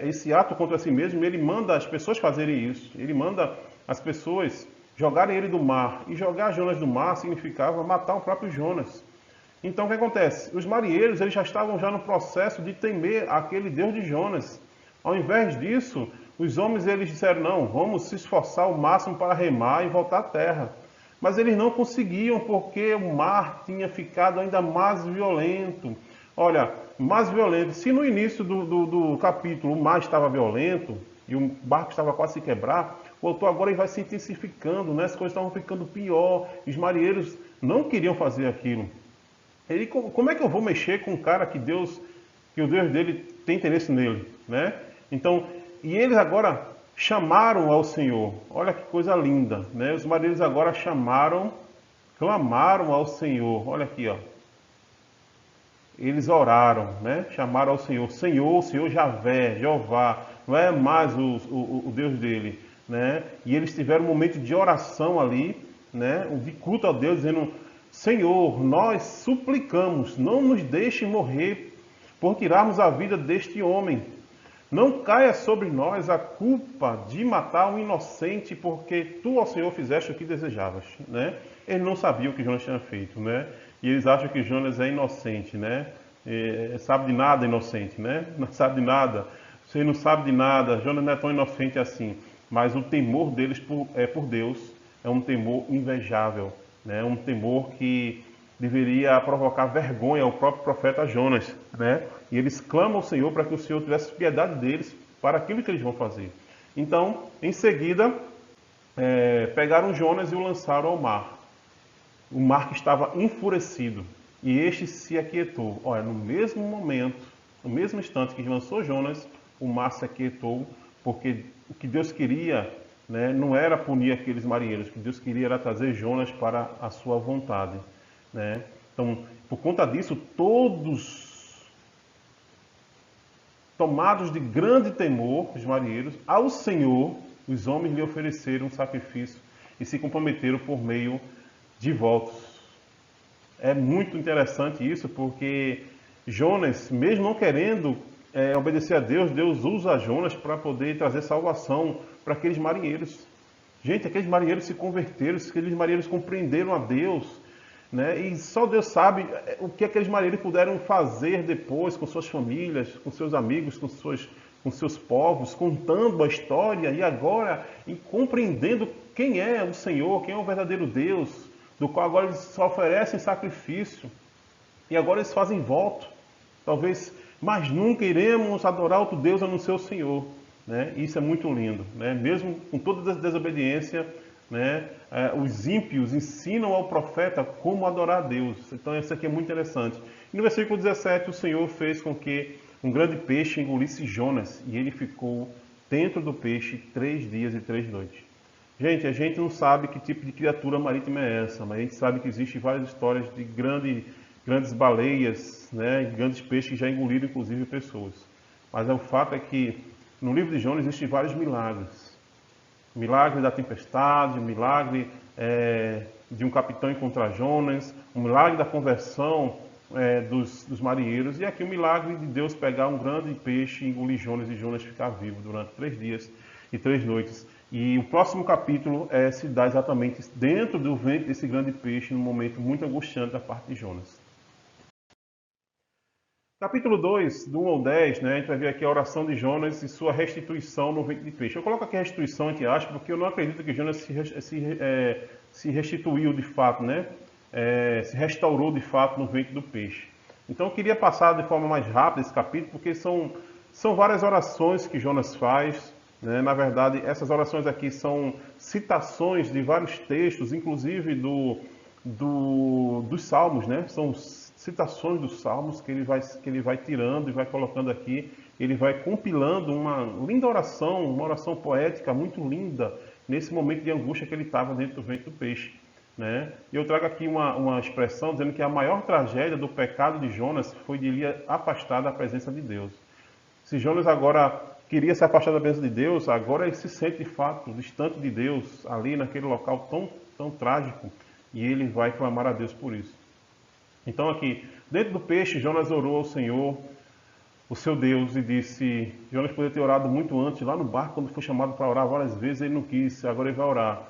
esse ato contra si mesmo. Ele manda as pessoas fazerem isso. Ele manda as pessoas jogarem ele do mar. E jogar Jonas do mar significava matar o próprio Jonas. Então o que acontece? Os marinheiros eles já estavam no processo de temer aquele Deus de Jonas. Ao invés disso, os homens eles disseram: não, vamos se esforçar ao máximo para remar e voltar à terra. Mas eles não conseguiam porque o mar tinha ficado ainda mais violento. Olha, mais violento. Se no início do capítulo o mar estava violento e o barco estava quase a se quebrar, o autor agora ele vai se intensificando, né? As coisas estavam ficando pior. Os marinheiros não queriam fazer aquilo. Ele, como é que eu vou mexer com um cara que o Deus dele tem interesse nele, né? Então, e eles agora chamaram ao Senhor. Olha que coisa linda, né? Os marinheiros agora clamaram ao Senhor. Olha aqui, ó. Eles oraram, né? Chamaram ao Senhor. Senhor, Senhor Javé, Jeová. Não é mais o Deus dele, né? E eles tiveram um momento de oração ali, né? De culto a Deus, dizendo: Senhor, nós suplicamos, não nos deixe morrer por tirarmos a vida deste homem. Não caia sobre nós a culpa de matar um inocente, porque tu, ó Senhor, fizeste o que desejavas, né? Eles não sabiam o que Jonas tinha feito, né? E eles acham que Jonas é inocente, né? Sabe de nada, inocente, né? Não sabe de nada. Você não sabe de nada. Jonas não é tão inocente assim. Mas o temor deles por Deus é um temor invejável, né? Um temor que deveria provocar vergonha ao próprio profeta Jonas, né? E eles clamam ao Senhor para que o Senhor tivesse piedade deles para aquilo que eles vão fazer. Então, em seguida, pegaram Jonas e o lançaram ao mar. O mar que estava enfurecido, e este se aquietou. Olha, no mesmo momento, no mesmo instante que lançou Jonas, o mar se aquietou, porque o que Deus queria, né, não era punir aqueles marinheiros, o que Deus queria era trazer Jonas para a sua vontade, né? Então, por conta disso, todos, tomados de grande temor, os marinheiros, ao Senhor, os homens lhe ofereceram um sacrifício e se comprometeram por meio de votos. É muito interessante isso, porque Jonas, mesmo não querendo obedecer a Deus, Deus usa Jonas para poder trazer salvação para aqueles marinheiros. Gente, aqueles marinheiros se converteram, aqueles marinheiros compreenderam a Deus, né? E só Deus sabe o que aqueles marinheiros puderam fazer depois com suas famílias, com seus amigos, com seus povos, contando a história e agora compreendendo quem é o Senhor, quem é o verdadeiro Deus, do qual agora eles só oferecem sacrifício e agora eles fazem voto. Talvez, mas nunca iremos adorar outro Deus a não ser o Senhor, né? Isso é muito lindo, né? Mesmo com toda a desobediência, né? Os ímpios ensinam ao profeta como adorar a Deus. Então isso aqui é muito interessante. E no versículo 17, o Senhor fez com que um grande peixe engolisse Jonas e ele ficou dentro do peixe 3 dias e 3 noites. Gente, a gente não sabe que tipo de criatura marítima é essa, mas a gente sabe que existem várias histórias de grandes baleias, né, grandes peixes que já engoliram inclusive pessoas. Mas o fato é que no livro de Jonas existem vários milagres. Milagre da tempestade, milagre de um capitão encontrar Jonas, um milagre da conversão dos marinheiros, e aqui o milagre de Deus pegar um grande peixe, engolir Jonas e Jonas ficar vivo durante 3 dias e 3 noites. E o próximo capítulo se dá exatamente dentro do ventre desse grande peixe, num momento muito angustiante da parte de Jonas. Capítulo 2, do 1 ao 10, né, a gente vai ver aqui a oração de Jonas e sua restituição no ventre de peixe. Eu coloco aqui a restituição entre aspas, porque eu não acredito que Jonas se restituiu de fato, né, se restaurou de fato no ventre do peixe. Então eu queria passar de forma mais rápida esse capítulo, porque são várias orações que Jonas faz, né? Na verdade, essas orações aqui são citações de vários textos, inclusive dos Salmos, né? São citações dos Salmos que ele vai tirando e vai colocando aqui. Ele vai compilando uma linda oração, uma oração poética muito linda, nesse momento de angústia que ele estava dentro do ventre do peixe, né? E eu trago aqui uma expressão dizendo que a maior tragédia do pecado de Jonas foi de lhe afastar da presença de Deus. Se Jonas agora queria se afastar da presença de Deus, agora ele se sente de fato distante de Deus, ali naquele local tão trágico, e ele vai clamar a Deus por isso. Então aqui, dentro do peixe, Jonas orou ao Senhor, o seu Deus, e disse, Jonas poderia ter orado muito antes, lá no barco, quando foi chamado para orar várias vezes, ele não quis, agora ele vai orar.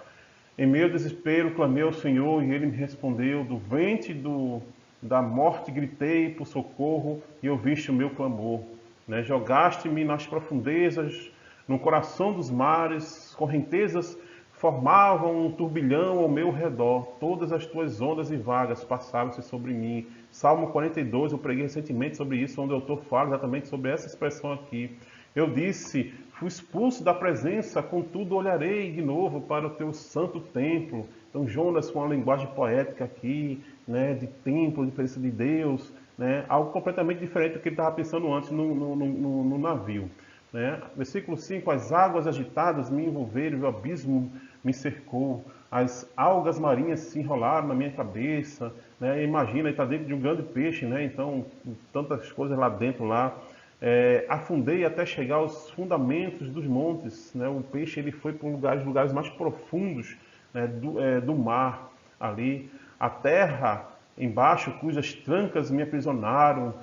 Em meio ao desespero, clamei ao Senhor, e ele me respondeu, do ventre da morte gritei por socorro, e ouviste o meu clamor. Né? Jogaste-me nas profundezas, no coração dos mares, correntezas formavam um turbilhão ao meu redor, todas as tuas ondas e vagas passaram-se sobre mim. Salmo 42, eu preguei recentemente sobre isso, onde o autor fala exatamente sobre essa expressão aqui. Eu disse, fui expulso da presença, contudo olharei de novo para o teu santo templo. Então Jonas com uma linguagem poética aqui, né, de templo, de presença de Deus, né, algo completamente diferente do que ele estava pensando antes no navio. Né? Versículo 5, as águas agitadas me envolveram, o abismo me cercou, as algas marinhas se enrolaram na minha cabeça, né? Imagina, ele está dentro de um grande peixe, né? Então, tantas coisas lá dentro, lá. Afundei até chegar aos fundamentos dos montes, né? O peixe ele foi para lugares mais profundos, né? do mar ali. A terra embaixo, cujas trancas me aprisionaram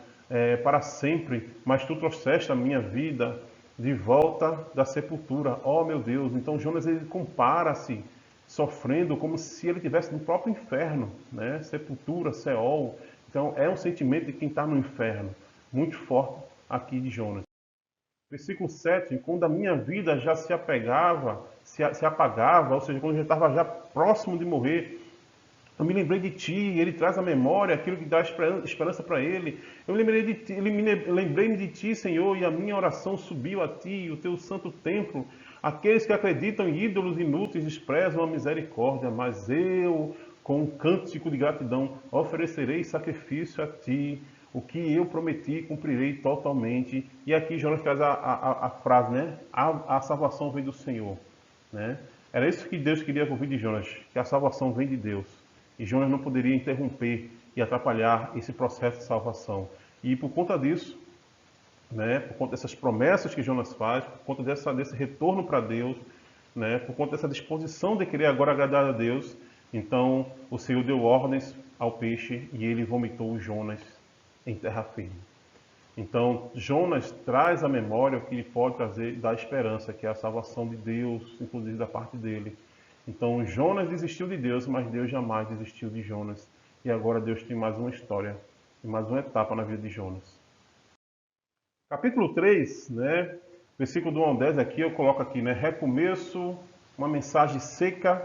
para sempre, mas tu trouxeste a minha vida de volta da sepultura. Oh, meu Deus! Então Jonas ele compara-se sofrendo como se ele estivesse no próprio inferno, né? Sepultura, Seol. Então é um sentimento de quem está no inferno, muito forte aqui de Jonas. Versículo 7, quando a minha vida já se apegava, se apagava, ou seja, quando eu já estava já próximo de morrer, eu me lembrei de ti, ele traz à memória aquilo que dá esperança para ele. Eu me lembrei de ti, lembrei-me de ti, Senhor, e a minha oração subiu a ti, o teu santo templo. Aqueles que acreditam em ídolos inúteis desprezam a misericórdia, mas eu, com um cântico de gratidão, oferecerei sacrifício a ti. O que eu prometi, cumprirei totalmente. E aqui Jonas traz a frase, né? A salvação vem do Senhor. Né? Era isso que Deus queria ouvir de Jonas, que a salvação vem de Deus. E Jonas não poderia interromper e atrapalhar esse processo de salvação. E por conta disso, né, por conta dessas promessas que Jonas faz, por conta desse retorno para Deus, né, por conta dessa disposição de querer agora agradar a Deus, então o Senhor deu ordens ao peixe e ele vomitou Jonas em terra firme. Então Jonas traz à memória o que ele pode trazer da esperança, que é a salvação de Deus, inclusive da parte dele. Então Jonas desistiu de Deus, mas Deus jamais desistiu de Jonas. E agora Deus tem mais uma história, mais uma etapa na vida de Jonas. Capítulo 3, né? Versículo do 1 ao 10 aqui, eu coloco aqui, né? Recomeço, uma mensagem seca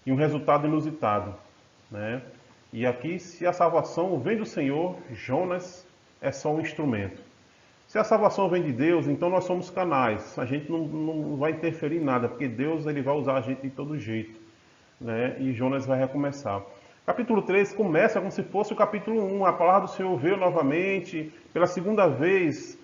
e um resultado inusitado, né? E aqui, se a salvação vem do Senhor, Jonas é só um instrumento. Se a salvação vem de Deus, então nós somos canais. A gente não vai interferir em nada, porque Deus ele vai usar a gente de todo jeito, né? E Jonas vai recomeçar. Capítulo 3 começa como se fosse o capítulo 1. A palavra do Senhor veio novamente, pela segunda vez,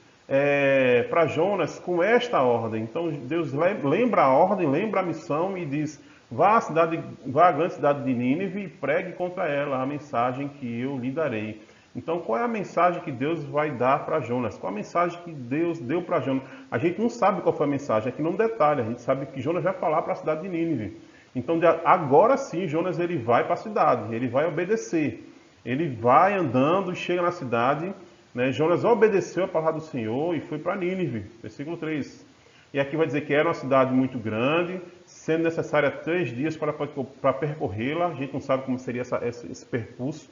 para Jonas, com esta ordem. Então Deus lembra a ordem, lembra a missão e diz: vá à grande cidade de Nínive e pregue contra ela a mensagem que eu lhe darei. Então, qual é a mensagem que Deus vai dar para Jonas? Qual a mensagem que Deus deu para Jonas? A gente não sabe qual foi a mensagem, aqui não detalha. A gente sabe que Jonas vai falar para a cidade de Nínive. Então, agora sim, Jonas ele vai para a cidade, ele vai obedecer. Ele vai andando e chega na cidade. Né? Jonas obedeceu a palavra do Senhor e foi para Nínive, versículo 3. E aqui vai dizer que era uma cidade muito grande, sendo necessária 3 dias para percorrê-la. A gente não sabe como seria esse percurso.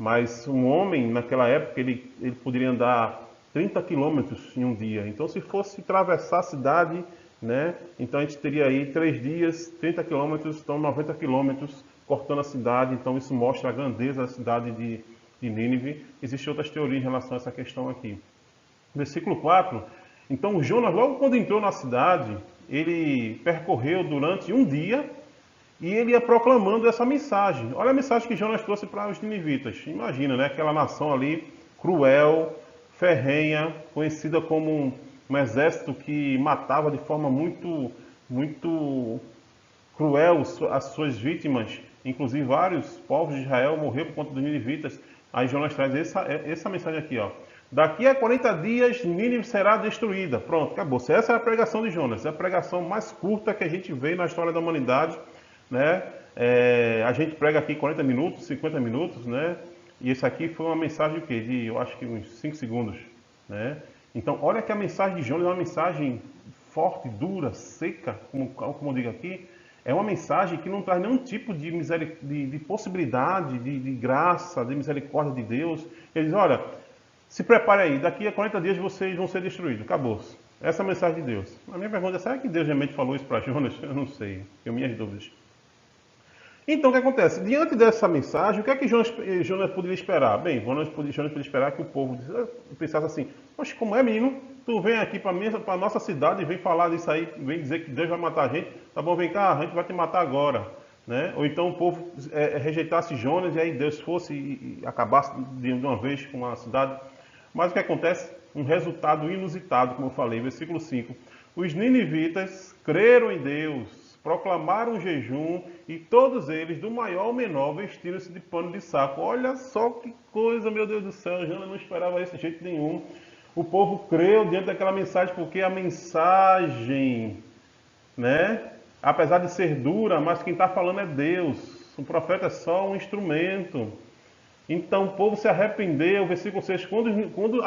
Mas um homem, naquela época, ele poderia andar 30 quilômetros em um dia. Então, se fosse atravessar a cidade, né, então a gente teria aí 3 dias, 30 quilômetros, então 90 quilômetros cortando a cidade. Então, isso mostra a grandeza da cidade de Nínive. Existem outras teorias em relação a essa questão aqui. Versículo 4. Então, Jonas, logo quando entrou na cidade, ele percorreu durante um dia. E ele ia proclamando essa mensagem. Olha a mensagem que Jonas trouxe para os ninivitas. Imagina, né? Aquela nação ali cruel, ferrenha, conhecida como um exército que matava de forma muito cruel as suas vítimas. Inclusive vários povos de Israel morreram por conta dos ninivitas. Aí Jonas traz essa mensagem aqui, ó. Daqui a 40 dias, Nínive será destruída. Pronto, acabou. Essa é a pregação de Jonas. É a pregação mais curta que a gente vê na história da humanidade. Né? A gente prega aqui 40 minutos, 50 minutos, né? E esse aqui foi uma mensagem de, eu acho que uns 5 segundos, né? Então, olha que a mensagem de Jonas é uma mensagem forte, dura, seca, como eu digo aqui. É uma mensagem que não traz nenhum tipo de possibilidade, de graça, de misericórdia de Deus. Ele diz, olha, se prepare aí, daqui a 40 dias vocês vão ser destruídos, acabou-se. Essa é a mensagem de Deus. A minha pergunta é, será que Deus realmente falou isso para Jonas? Eu não sei, tenho minhas dúvidas. Então, o que acontece? Diante dessa mensagem, o que é que Jonas poderia esperar? Bem, Jonas poderia esperar que o povo pensasse assim, poxa, como é, menino? Tu vem aqui para a nossa cidade e vem falar disso aí, vem dizer que Deus vai matar a gente. Tá bom, vem cá, a gente vai te matar agora. Né? Ou então o povo rejeitasse Jonas e aí Deus fosse e acabasse de uma vez com a cidade. Mas o que acontece? Um resultado inusitado, como eu falei, versículo 5. Os ninivitas creram em Deus, proclamaram jejum e todos eles, do maior ao menor, vestiram-se de pano de saco. Olha só que coisa, meu Deus do céu, Jonas não esperava isso de jeito nenhum. O povo creu diante daquela mensagem, porque a mensagem, né, apesar de ser dura, mas quem está falando é Deus. O profeta é só um instrumento. Então o povo se arrependeu, versículo 6, quando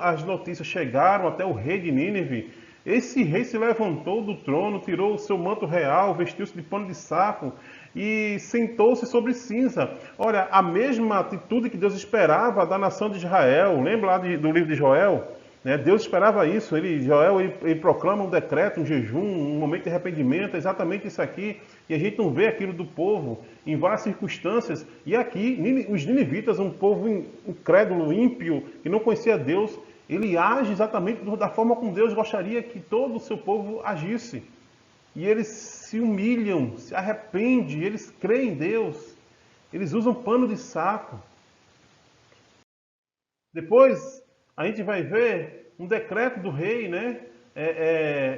as notícias chegaram até o rei de Nínive, esse rei se levantou do trono, tirou o seu manto real, vestiu-se de pano de saco e sentou-se sobre cinza. Olha, a mesma atitude que Deus esperava da nação de Israel. Lembra lá do livro de Joel? Né? Deus esperava isso. Joel proclama um decreto, um jejum, um momento de arrependimento, é exatamente isso aqui. E a gente não vê aquilo do povo em várias circunstâncias. E aqui, os ninivitas, um povo incrédulo, ímpio, que não conhecia Deus, ele age exatamente da forma como Deus gostaria que todo o seu povo agisse. E eles se humilham, se arrependem, eles creem em Deus. Eles usam pano de saco. Depois, a gente vai ver um decreto do rei, né?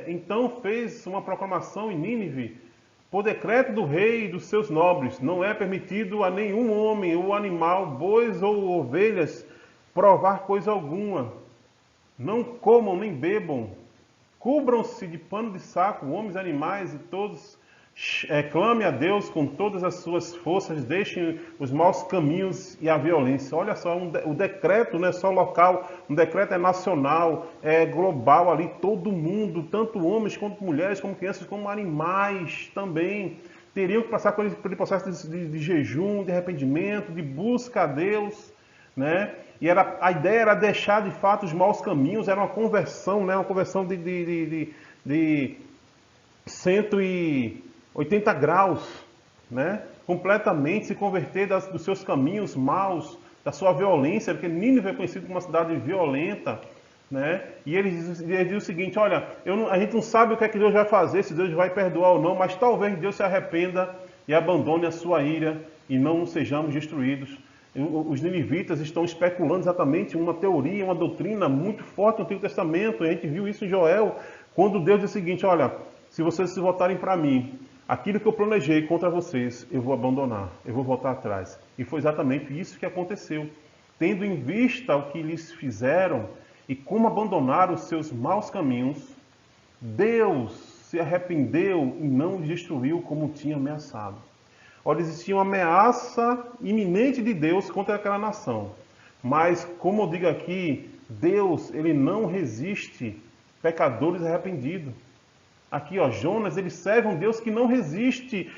Então fez uma proclamação em Nínive. Por decreto do rei e dos seus nobres, não é permitido a nenhum homem ou animal, bois ou ovelhas, provar coisa alguma. Não comam nem bebam, cubram-se de pano de saco, homens, animais e todos, clame a Deus com todas as suas forças, deixem os maus caminhos e a violência. Olha só, o decreto não é só local, o decreto é nacional, é global ali, todo mundo, tanto homens quanto mulheres, como crianças, como animais também, teriam que passar por esse processo de jejum, de arrependimento, de busca a Deus, né? E a ideia era deixar de fato os maus caminhos, era uma conversão, né? Uma conversão de 180 graus, né? Completamente se converter dos seus caminhos maus, da sua violência, porque Nínive é conhecido como uma cidade violenta, né? E ele diz o seguinte, olha, a gente não sabe o que é que Deus vai fazer, se Deus vai perdoar ou não, mas talvez Deus se arrependa e abandone a sua ira e não sejamos destruídos. Os ninivitas estão especulando exatamente uma teoria, uma doutrina muito forte no Antigo Testamento. E a gente viu isso em Joel, quando Deus diz o seguinte, olha, se vocês se voltarem para mim, aquilo que eu planejei contra vocês, eu vou abandonar, eu vou voltar atrás. E foi exatamente isso que aconteceu. Tendo em vista o que lhes fizeram e como abandonaram os seus maus caminhos, Deus se arrependeu e não os destruiu como tinha ameaçado. Olha, existia uma ameaça iminente de Deus contra aquela nação. Mas, como eu digo aqui, Deus, ele não resiste pecadores arrependidos. Aqui, ó, Jonas, ele serve um Deus que não resiste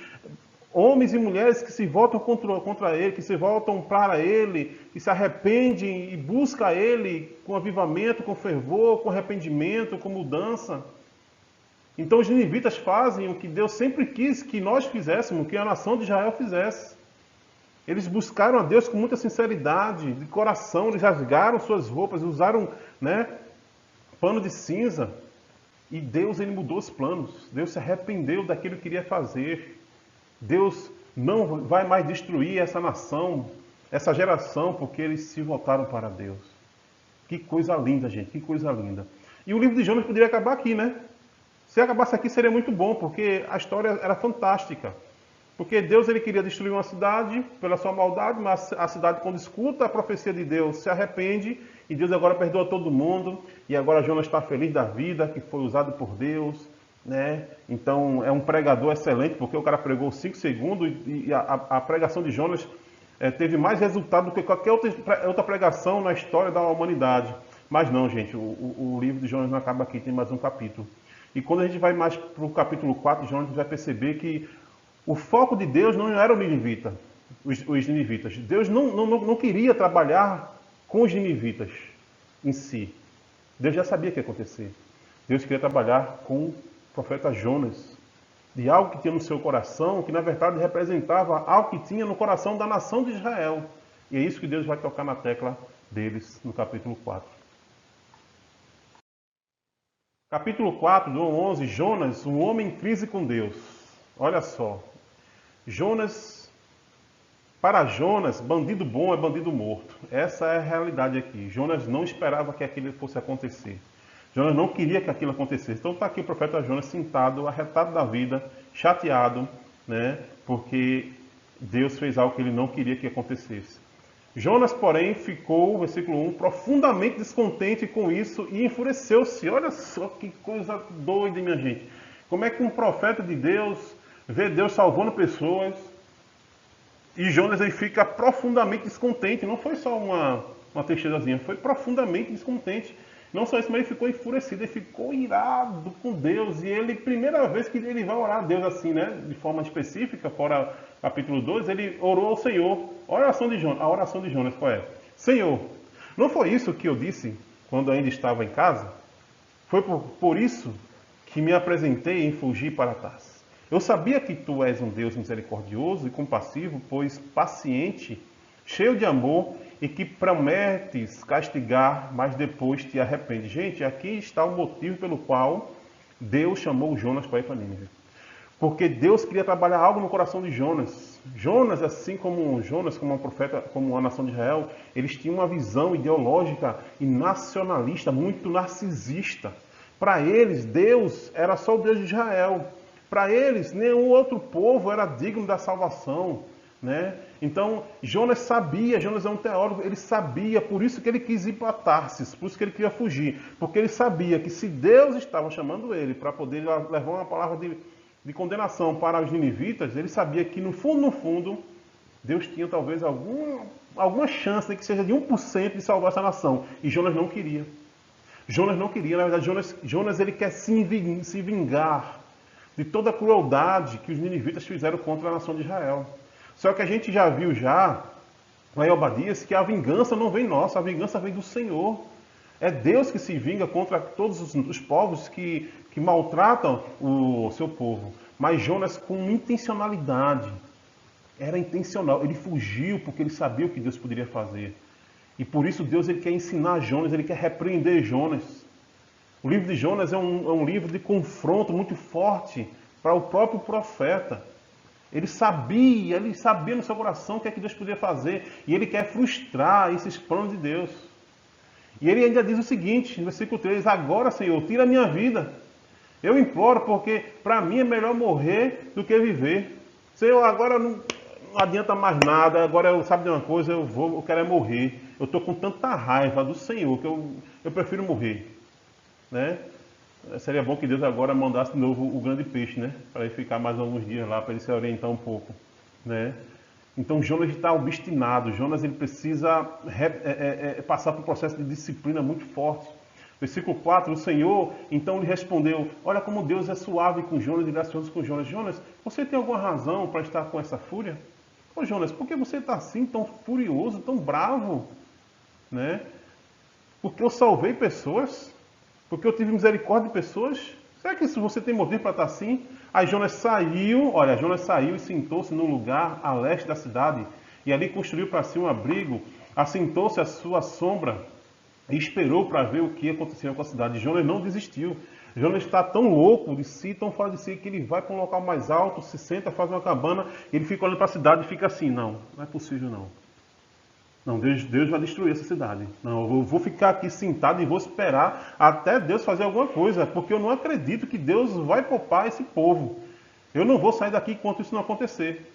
homens e mulheres que se voltam contra ele, que se voltam para ele, que se arrependem e buscam ele com avivamento, com fervor, com arrependimento, com mudança. Então os ninivitas fazem o que Deus sempre quis que nós fizéssemos, que a nação de Israel fizesse. Eles buscaram a Deus com muita sinceridade, de coração, eles rasgaram suas roupas, usaram, né, pano de cinza. E Deus, ele mudou os planos. Deus se arrependeu daquilo que queria fazer. Deus não vai mais destruir essa nação, essa geração, porque eles se voltaram para Deus. Que coisa linda, gente, que coisa linda. E o livro de Jonas poderia acabar aqui, né? Se acabasse aqui seria muito bom, porque a história era fantástica. Porque Deus, ele queria destruir uma cidade pela sua maldade, mas a cidade, quando escuta a profecia de Deus, se arrepende, e Deus agora perdoa todo mundo, e agora Jonas está feliz da vida, que foi usado por Deus, né? Então é um pregador excelente, porque o cara pregou 5 segundos, e a pregação de Jonas teve mais resultado do que qualquer outra pregação na história da humanidade. Mas não, gente, o livro de Jonas não acaba aqui, tem mais um capítulo. E quando a gente vai mais para o capítulo 4 de Jonas, a gente vai perceber que o foco de Deus não era os ninivitas. Deus não queria trabalhar com os ninivitas em si. Deus já sabia o que ia acontecer. Deus queria trabalhar com o profeta Jonas, de algo que tinha no seu coração, que na verdade representava algo que tinha no coração da nação de Israel. E é isso que Deus vai tocar na tecla deles no capítulo 4. Capítulo 4, do 11, Jonas, um homem em crise com Deus. Olha só, para Jonas, bandido bom é bandido morto. Essa é a realidade aqui. Jonas não esperava que aquilo fosse acontecer. Jonas não queria que aquilo acontecesse. Então está aqui o profeta Jonas sentado, arretado da vida, chateado, né? Porque Deus fez algo que ele não queria que acontecesse. Jonas, porém, ficou, versículo 1, profundamente descontente com isso e enfureceu-se. Olha só que coisa doida, minha gente. Como é que um profeta de Deus vê Deus salvando pessoas e Jonas ele fica profundamente descontente? Não foi só uma tristeza, foi profundamente descontente. Não só isso, mas ele ficou enfurecido, ele ficou irado com Deus. E ele, primeira vez que ele vai orar a Deus assim, né? De forma específica, fora capítulo 2, ele orou ao Senhor. A oração de Jonas qual é? Senhor, não foi isso que eu disse quando ainda estava em casa? Foi por isso que me apresentei em fugir para Tarsis. Eu sabia que tu és um Deus misericordioso e compassivo, pois paciente, cheio de amor, e que prometes castigar, mas depois te arrepende. Gente, aqui está o motivo pelo qual Deus chamou Jonas para ir para Nínive. Porque Deus queria trabalhar algo no coração de Jonas. Jonas, assim como um profeta, como a nação de Israel, eles tinham uma visão ideológica e nacionalista, muito narcisista. Para eles, Deus era só o Deus de Israel. Para eles, nenhum outro povo era digno da salvação, né? Então, Jonas é um teólogo, ele sabia, por isso que ele quis ir para Tarsis, por isso que ele queria fugir, porque ele sabia que se Deus estava chamando ele para poder levar uma palavra de condenação para os ninivitas, ele sabia que no fundo, Deus tinha talvez alguma chance, nem que seja de 1% de salvar essa nação, e Jonas não queria. Na verdade, Jonas ele quer se vingar de toda a crueldade que os ninivitas fizeram contra a nação de Israel. Só que a gente já viu lá em Obadias que a vingança não vem nossa, a vingança vem do Senhor. É Deus que se vinga contra todos os povos que maltratam o seu povo. Mas Jonas com intencionalidade, era intencional, ele fugiu porque ele sabia o que Deus poderia fazer. E por isso Deus ele quer ensinar Jonas, ele quer repreender Jonas. O livro de Jonas é um livro de confronto muito forte para o próprio profeta. Ele sabia no seu coração o que é que Deus podia fazer. E ele quer frustrar esses planos de Deus. E ele ainda diz o seguinte, no versículo 3, agora, Senhor, tira a minha vida. Eu imploro, porque para mim é melhor morrer do que viver. Senhor, agora não adianta mais nada, agora sabe de uma coisa, eu quero é morrer. Eu estou com tanta raiva do Senhor que eu prefiro morrer. Né? Seria bom que Deus agora mandasse de novo o grande peixe, né? Para ele ficar mais alguns dias lá, para ele se orientar um pouco, né? Então Jonas está obstinado. Jonas ele precisa passar por um processo de disciplina muito forte. Versículo 4, o Senhor então lhe respondeu, olha como Deus é suave com Jonas e gracioso com Jonas. Jonas, você tem alguma razão para estar com essa fúria? Ô Jonas, por que você está assim, tão furioso, tão bravo? Né? Porque eu salvei pessoas? Porque eu tive misericórdia de pessoas? Será que você tem motivo para estar assim? Aí Jonas saiu e sentou-se num lugar a leste da cidade, e ali construiu para si um abrigo, assentou-se à sua sombra e esperou para ver o que acontecia com a cidade. Jonas não desistiu. Jonas está tão louco de si, tão fora de si, que ele vai para um local mais alto, se senta, faz uma cabana, e ele fica olhando para a cidade e fica assim, não é possível não. Não, Deus vai destruir essa cidade. Não, eu vou ficar aqui sentado e vou esperar até Deus fazer alguma coisa, porque eu não acredito que Deus vai poupar esse povo. Eu não vou sair daqui enquanto isso não acontecer.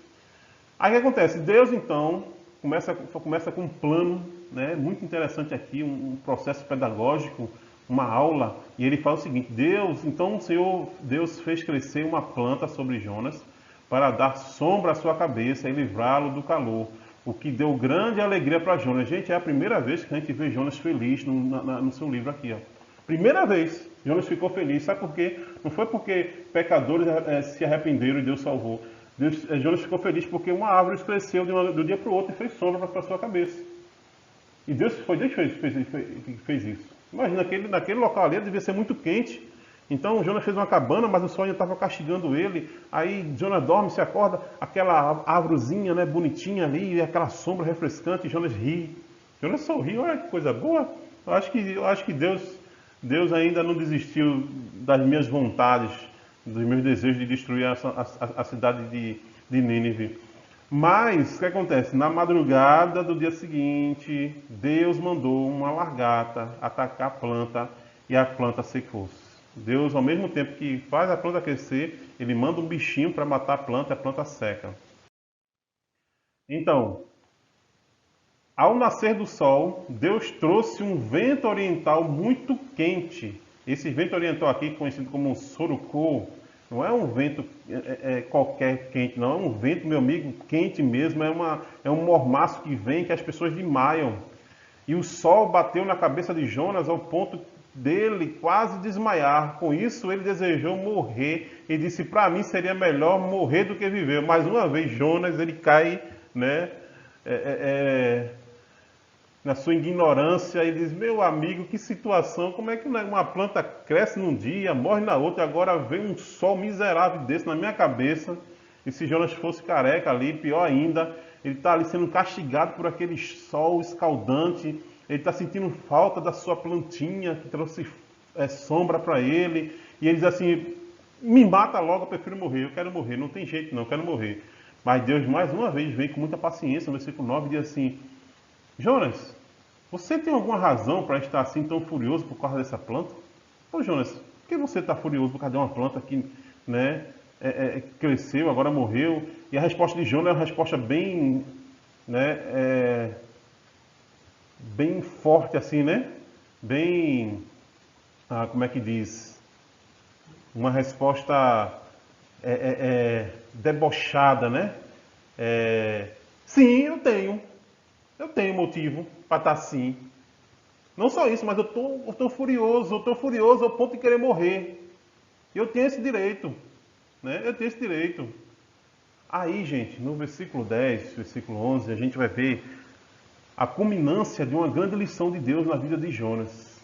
Aí o que acontece? Deus então começa com um plano, né, muito interessante aqui, um processo pedagógico, uma aula, e ele fala o seguinte, Deus fez crescer uma planta sobre Jonas para dar sombra à sua cabeça e livrá-lo do calor. O que deu grande alegria para Jonas. Gente, é a primeira vez que a gente vê Jonas feliz no seu livro aqui. Ó. Primeira vez, Jonas ficou feliz. Sabe por quê? Não foi porque pecadores se arrependeram e Deus salvou. Jonas ficou feliz porque uma árvore cresceu do dia para o outro e fez sombra para a sua cabeça. E Deus que fez isso. Imagina, naquele local ali devia ser muito quente. Então Jonas fez uma cabana, mas o sol ainda estava castigando ele. Aí Jonas dorme, se acorda, aquela árvorezinha, né, bonitinha ali, aquela sombra refrescante, e Jonas ri. Jonas sorriu, olha que coisa boa. Eu acho que Deus ainda não desistiu das minhas vontades, dos meus desejos de destruir a cidade de Nínive. Mas, o que acontece? Na madrugada do dia seguinte, Deus mandou uma lagarta atacar a planta e a planta secou-se. Deus, ao mesmo tempo que faz a planta crescer, ele manda um bichinho para matar a planta e a planta seca. Então, ao nascer do sol, Deus trouxe um vento oriental muito quente. Esse vento oriental aqui, conhecido como um sorocô, não é um vento qualquer quente, não. É um vento, meu amigo, quente mesmo. É um mormaço que vem que as pessoas desmaiam. E o sol bateu na cabeça de Jonas ao ponto dele quase desmaiar. Com isso, ele desejou morrer e disse: para mim seria melhor morrer do que viver. Mais uma vez, Jonas, ele cai, né? é, é, é, na sua ignorância, ele diz: meu amigo, que situação, como é que uma planta cresce num dia, morre na outra, e agora vem um sol miserável desse na minha cabeça. E se Jonas fosse careca ali, pior ainda, ele está ali sendo castigado por aquele sol escaldante, ele está sentindo falta da sua plantinha que trouxe sombra para ele, e ele diz assim: me mata logo, eu prefiro morrer, eu quero morrer, não tem jeito não, eu quero morrer. Mas Deus mais uma vez vem com muita paciência, no versículo 9 diz assim: Jonas, você tem alguma razão para estar assim tão furioso por causa dessa planta? Ô Jonas, por que você está furioso por causa de uma planta que, né, cresceu, agora morreu? E a resposta de Jonas é uma resposta bem, né, bem forte assim, né? Bem, como é que diz? Uma resposta debochada, né? Sim, eu tenho motivo para estar assim. Não só isso, mas eu tô furioso ao ponto de querer morrer. Eu tenho esse direito, né? Eu tenho esse direito. Aí, gente, no versículo 10, versículo 11, a gente vai ver a culminância de uma grande lição de Deus na vida de Jonas.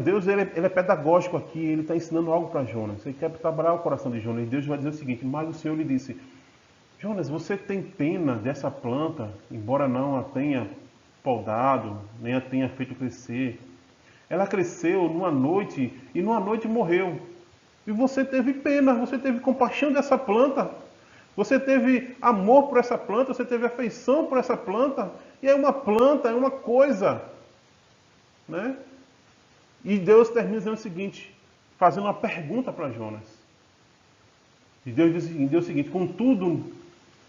Deus ele é pedagógico aqui, ele está ensinando algo para Jonas. Ele quer trabalhar o coração de Jonas. E Deus vai dizer o seguinte: mas o Senhor lhe disse: Jonas, você tem pena dessa planta, embora não a tenha podado, nem a tenha feito crescer. Ela cresceu numa noite e numa noite morreu. E você teve pena, você teve compaixão dessa planta. Você teve amor por essa planta, você teve afeição por essa planta. E é uma planta, é uma coisa, né? E Deus termina dizendo o seguinte, fazendo uma pergunta para Jonas. E Deus diz o seguinte: contudo,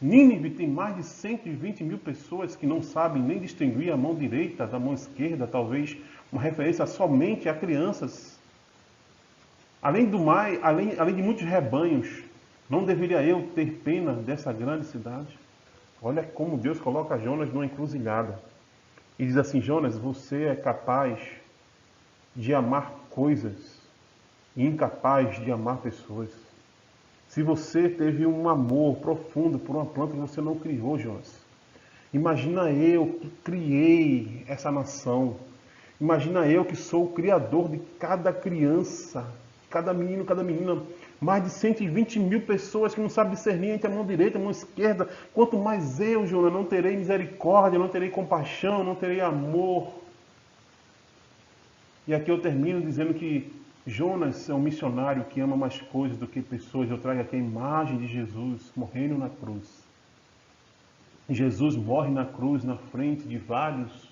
Nínive tem mais de 120 mil pessoas que não sabem nem distinguir a mão direita da mão esquerda, talvez uma referência somente a crianças. Além do mais, além de muitos rebanhos, não deveria eu ter pena dessa grande cidade? Olha como Deus coloca Jonas numa encruzilhada. E diz assim: Jonas, você é capaz de amar coisas e incapaz de amar pessoas. Se você teve um amor profundo por uma planta que você não criou, Jonas, imagina eu que criei essa nação. Imagina eu que sou o criador de cada criança, cada menino, cada menina. Mais de 120 mil pessoas que não sabem discernir entre a mão direita e a mão esquerda. Quanto mais eu, Jonas, não terei misericórdia, não terei compaixão, não terei amor. E aqui eu termino dizendo que Jonas é um missionário que ama mais coisas do que pessoas. Eu trago aqui a imagem de Jesus morrendo na cruz. Jesus morre na cruz na frente de vários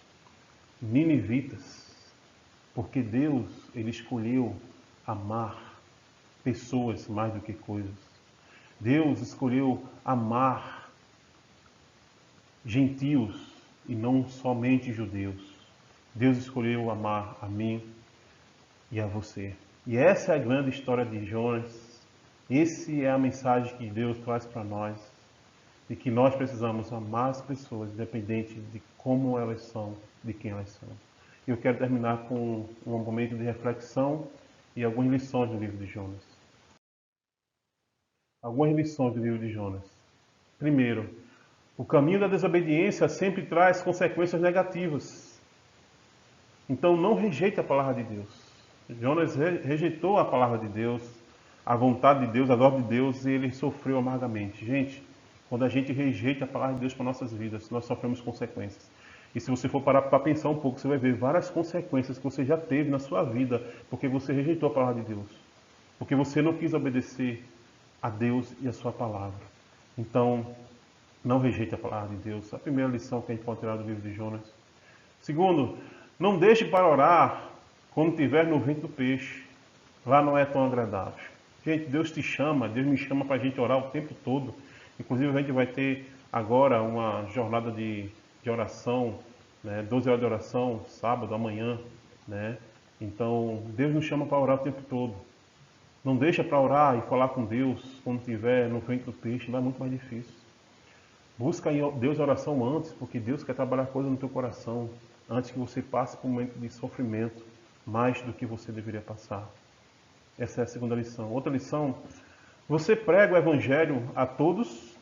ninivitas, porque Deus, ele escolheu amar pessoas mais do que coisas. Deus escolheu amar gentios e não somente judeus. Deus escolheu amar a mim e a você. E essa é a grande história de Jonas. Essa é a mensagem que Deus traz para nós. E que nós precisamos amar as pessoas, independente de como elas são, de quem elas são. E eu quero terminar com um momento de reflexão e algumas lições do livro de Jonas. Algumas lições do livro de Jonas. Primeiro, o caminho da desobediência sempre traz consequências negativas. Então não rejeite a palavra de Deus. Jonas rejeitou a palavra de Deus, a vontade de Deus, a ordem de Deus, e ele sofreu amargamente. Gente, quando a gente rejeita a palavra de Deus para nossas vidas, nós sofremos consequências. E se você for parar para pensar um pouco, você vai ver várias consequências que você já teve na sua vida, porque você rejeitou a palavra de Deus. Porque você não quis obedecer a Deus e a sua palavra. Então, não rejeite a palavra de Deus. A primeira lição que a gente pode tirar do livro de Jonas. Segundo, não deixe para orar quando estiver no ventre do peixe. Lá não é tão agradável. Gente, Deus te chama, Deus me chama para a gente orar o tempo todo. Inclusive a gente vai ter agora uma jornada de oração, né? 12 horas de oração, sábado, amanhã, né? Então, Deus nos chama para orar o tempo todo. Não deixa para orar e falar com Deus quando estiver no ventre do peixe, lá é muito mais difícil. Busca em Deus a oração antes, porque Deus quer trabalhar coisa no teu coração, antes que você passe por um momento de sofrimento, mais do que você deveria passar. Essa é a segunda lição. Outra lição, você prega o Evangelho a todos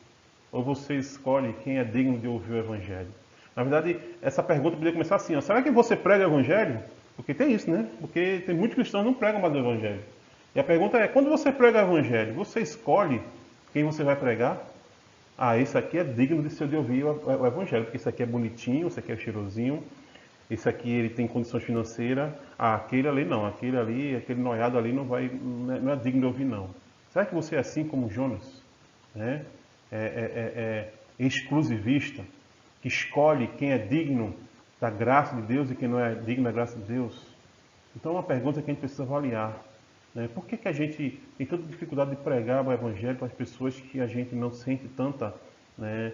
ou você escolhe quem é digno de ouvir o Evangelho? Na verdade, essa pergunta poderia começar assim, ó, será que você prega o Evangelho? Porque tem isso, né? Porque tem muitos cristãos que não pregam mais o Evangelho. E a pergunta é, quando você prega o Evangelho, você escolhe quem você vai pregar? Ah, esse aqui é digno de ser de ouvir o Evangelho, porque esse aqui é bonitinho, esse aqui é cheirosinho, esse aqui ele tem condições financeiras, ah, aquele ali não, aquele ali, aquele noiado ali não é digno de ouvir não. Será que você é assim como Jonas? Né? Exclusivista, que escolhe quem é digno da graça de Deus e quem não é digno da graça de Deus? Então é uma pergunta que a gente precisa avaliar. Né? Por que a gente tem tanta dificuldade de pregar o Evangelho para as pessoas que a gente não sente tanta, né,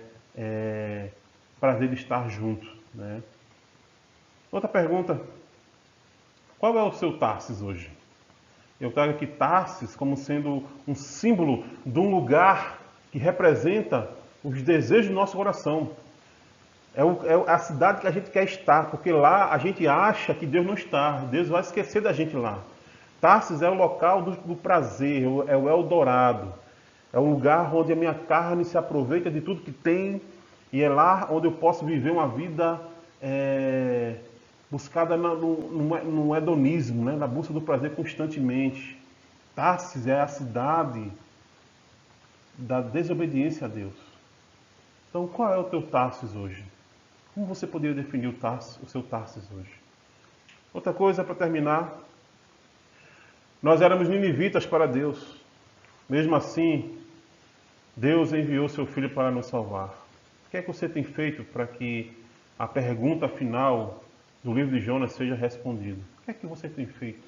prazer de estar junto? Né? Outra pergunta, qual é o seu Tarsis hoje? Eu trago aqui Tarsis como sendo um símbolo de um lugar que representa os desejos do nosso coração. É a cidade que a gente quer estar, porque lá a gente acha que Deus não está. Deus vai esquecer da gente lá. Tarsis é o local do prazer, é o Eldorado. É o lugar onde a minha carne se aproveita de tudo que tem e é lá onde eu posso viver uma vida buscada no hedonismo, né? Na busca do prazer constantemente. Tarsis é a cidade da desobediência a Deus. Então, qual é o teu Tarsis hoje? Como você poderia definir o seu Tarsis hoje? Outra coisa para terminar, nós éramos ninivitas para Deus. Mesmo assim, Deus enviou seu Filho para nos salvar. O que é que você tem feito para que a pergunta final do livro de Jonas seja respondida? O que é que você tem feito?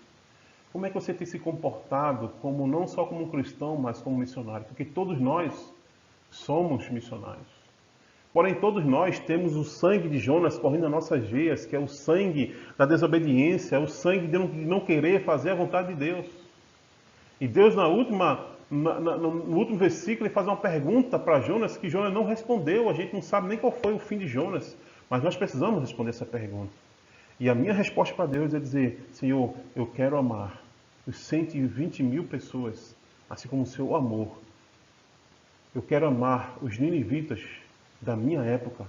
Como é que você tem se comportado como não só como um cristão, mas como missionário? Porque todos nós somos missionários. Porém, todos nós temos o sangue de Jonas correndo nas nossas veias, que é o sangue da desobediência, é o sangue de não querer fazer a vontade de Deus. E Deus, no último versículo, ele faz uma pergunta para Jonas que Jonas não respondeu. A gente não sabe nem qual foi o fim de Jonas, mas nós precisamos responder essa pergunta. E a minha resposta para Deus é dizer, Senhor, eu quero amar os 120 mil pessoas, assim como o seu amor. Eu quero amar os ninivitas da minha época.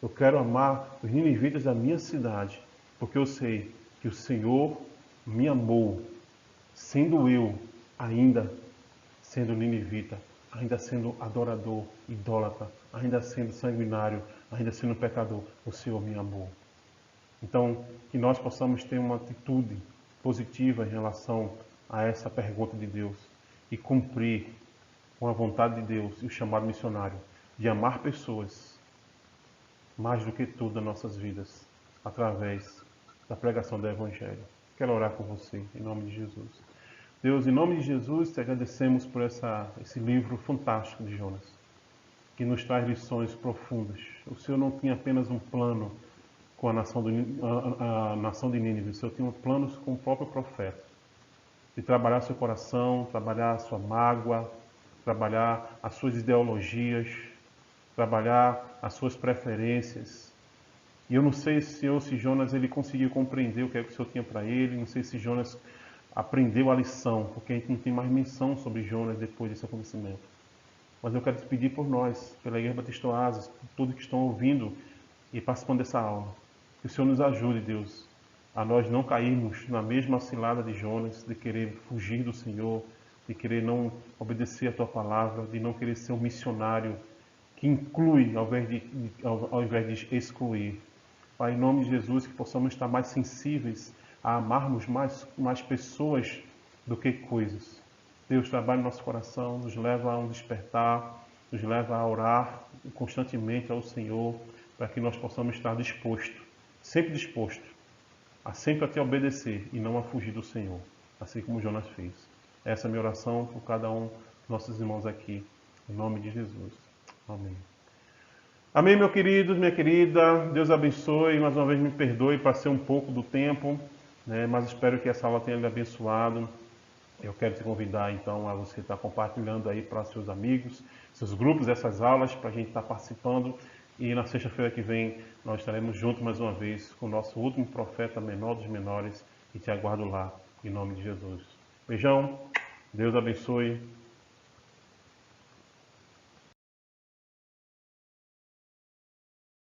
Eu quero amar os ninivitas da minha cidade, porque eu sei que o Senhor me amou, sendo eu ainda sendo ninivita, ainda sendo adorador, idólatra, ainda sendo sanguinário, ainda sendo pecador, o Senhor me amou. Então, que nós possamos ter uma atitude positiva em relação a essa pergunta de Deus e cumprir com a vontade de Deus e o chamado missionário de amar pessoas mais do que tudo nas nossas vidas, através da pregação do Evangelho. Quero orar com você, em nome de Jesus. Deus, em nome de Jesus, te agradecemos por esse livro fantástico de Jonas, que nos traz lições profundas. O Senhor não tinha apenas um plano com a nação de Nínive, o Senhor tinha planos com o próprio profeta, de trabalhar seu coração, trabalhar a sua mágoa, trabalhar as suas ideologias, trabalhar as suas preferências. E eu não sei, Senhor, se Jonas ele conseguiu compreender o que é que o Senhor tinha para ele, não sei se Jonas aprendeu a lição, porque a gente não tem mais menção sobre Jonas depois desse acontecimento. Mas eu quero te pedir por nós, pela Igreja Batista Oásis, por todos que estão ouvindo e participando dessa aula. Que o Senhor nos ajude, Deus, a nós não cairmos na mesma cilada de Jonas, de querer fugir do Senhor, de querer não obedecer a Tua palavra, de não querer ser um missionário que inclui ao invés de excluir. Pai, em nome de Jesus, que possamos estar mais sensíveis a amarmos mais pessoas do que coisas. Deus, trabalha no nosso coração, nos leva a um despertar, nos leva a orar constantemente ao Senhor, para que nós possamos estar sempre disposto, a sempre a Te obedecer e não a fugir do Senhor, assim como Jonas fez. Essa é a minha oração por cada um dos nossos irmãos aqui, em nome de Jesus. Amém. Amém, meu querido, minha querida. Deus abençoe. Mais uma vez me perdoe, passei um pouco do tempo, né, mas espero que essa aula tenha lhe abençoado. Eu quero te convidar, então, a você estar compartilhando aí para seus amigos, seus grupos, essas aulas, para a gente estar participando. E na sexta-feira que vem nós estaremos juntos mais uma vez com o nosso último profeta menor dos menores. E te aguardo lá, em nome de Jesus. Beijão, Deus abençoe.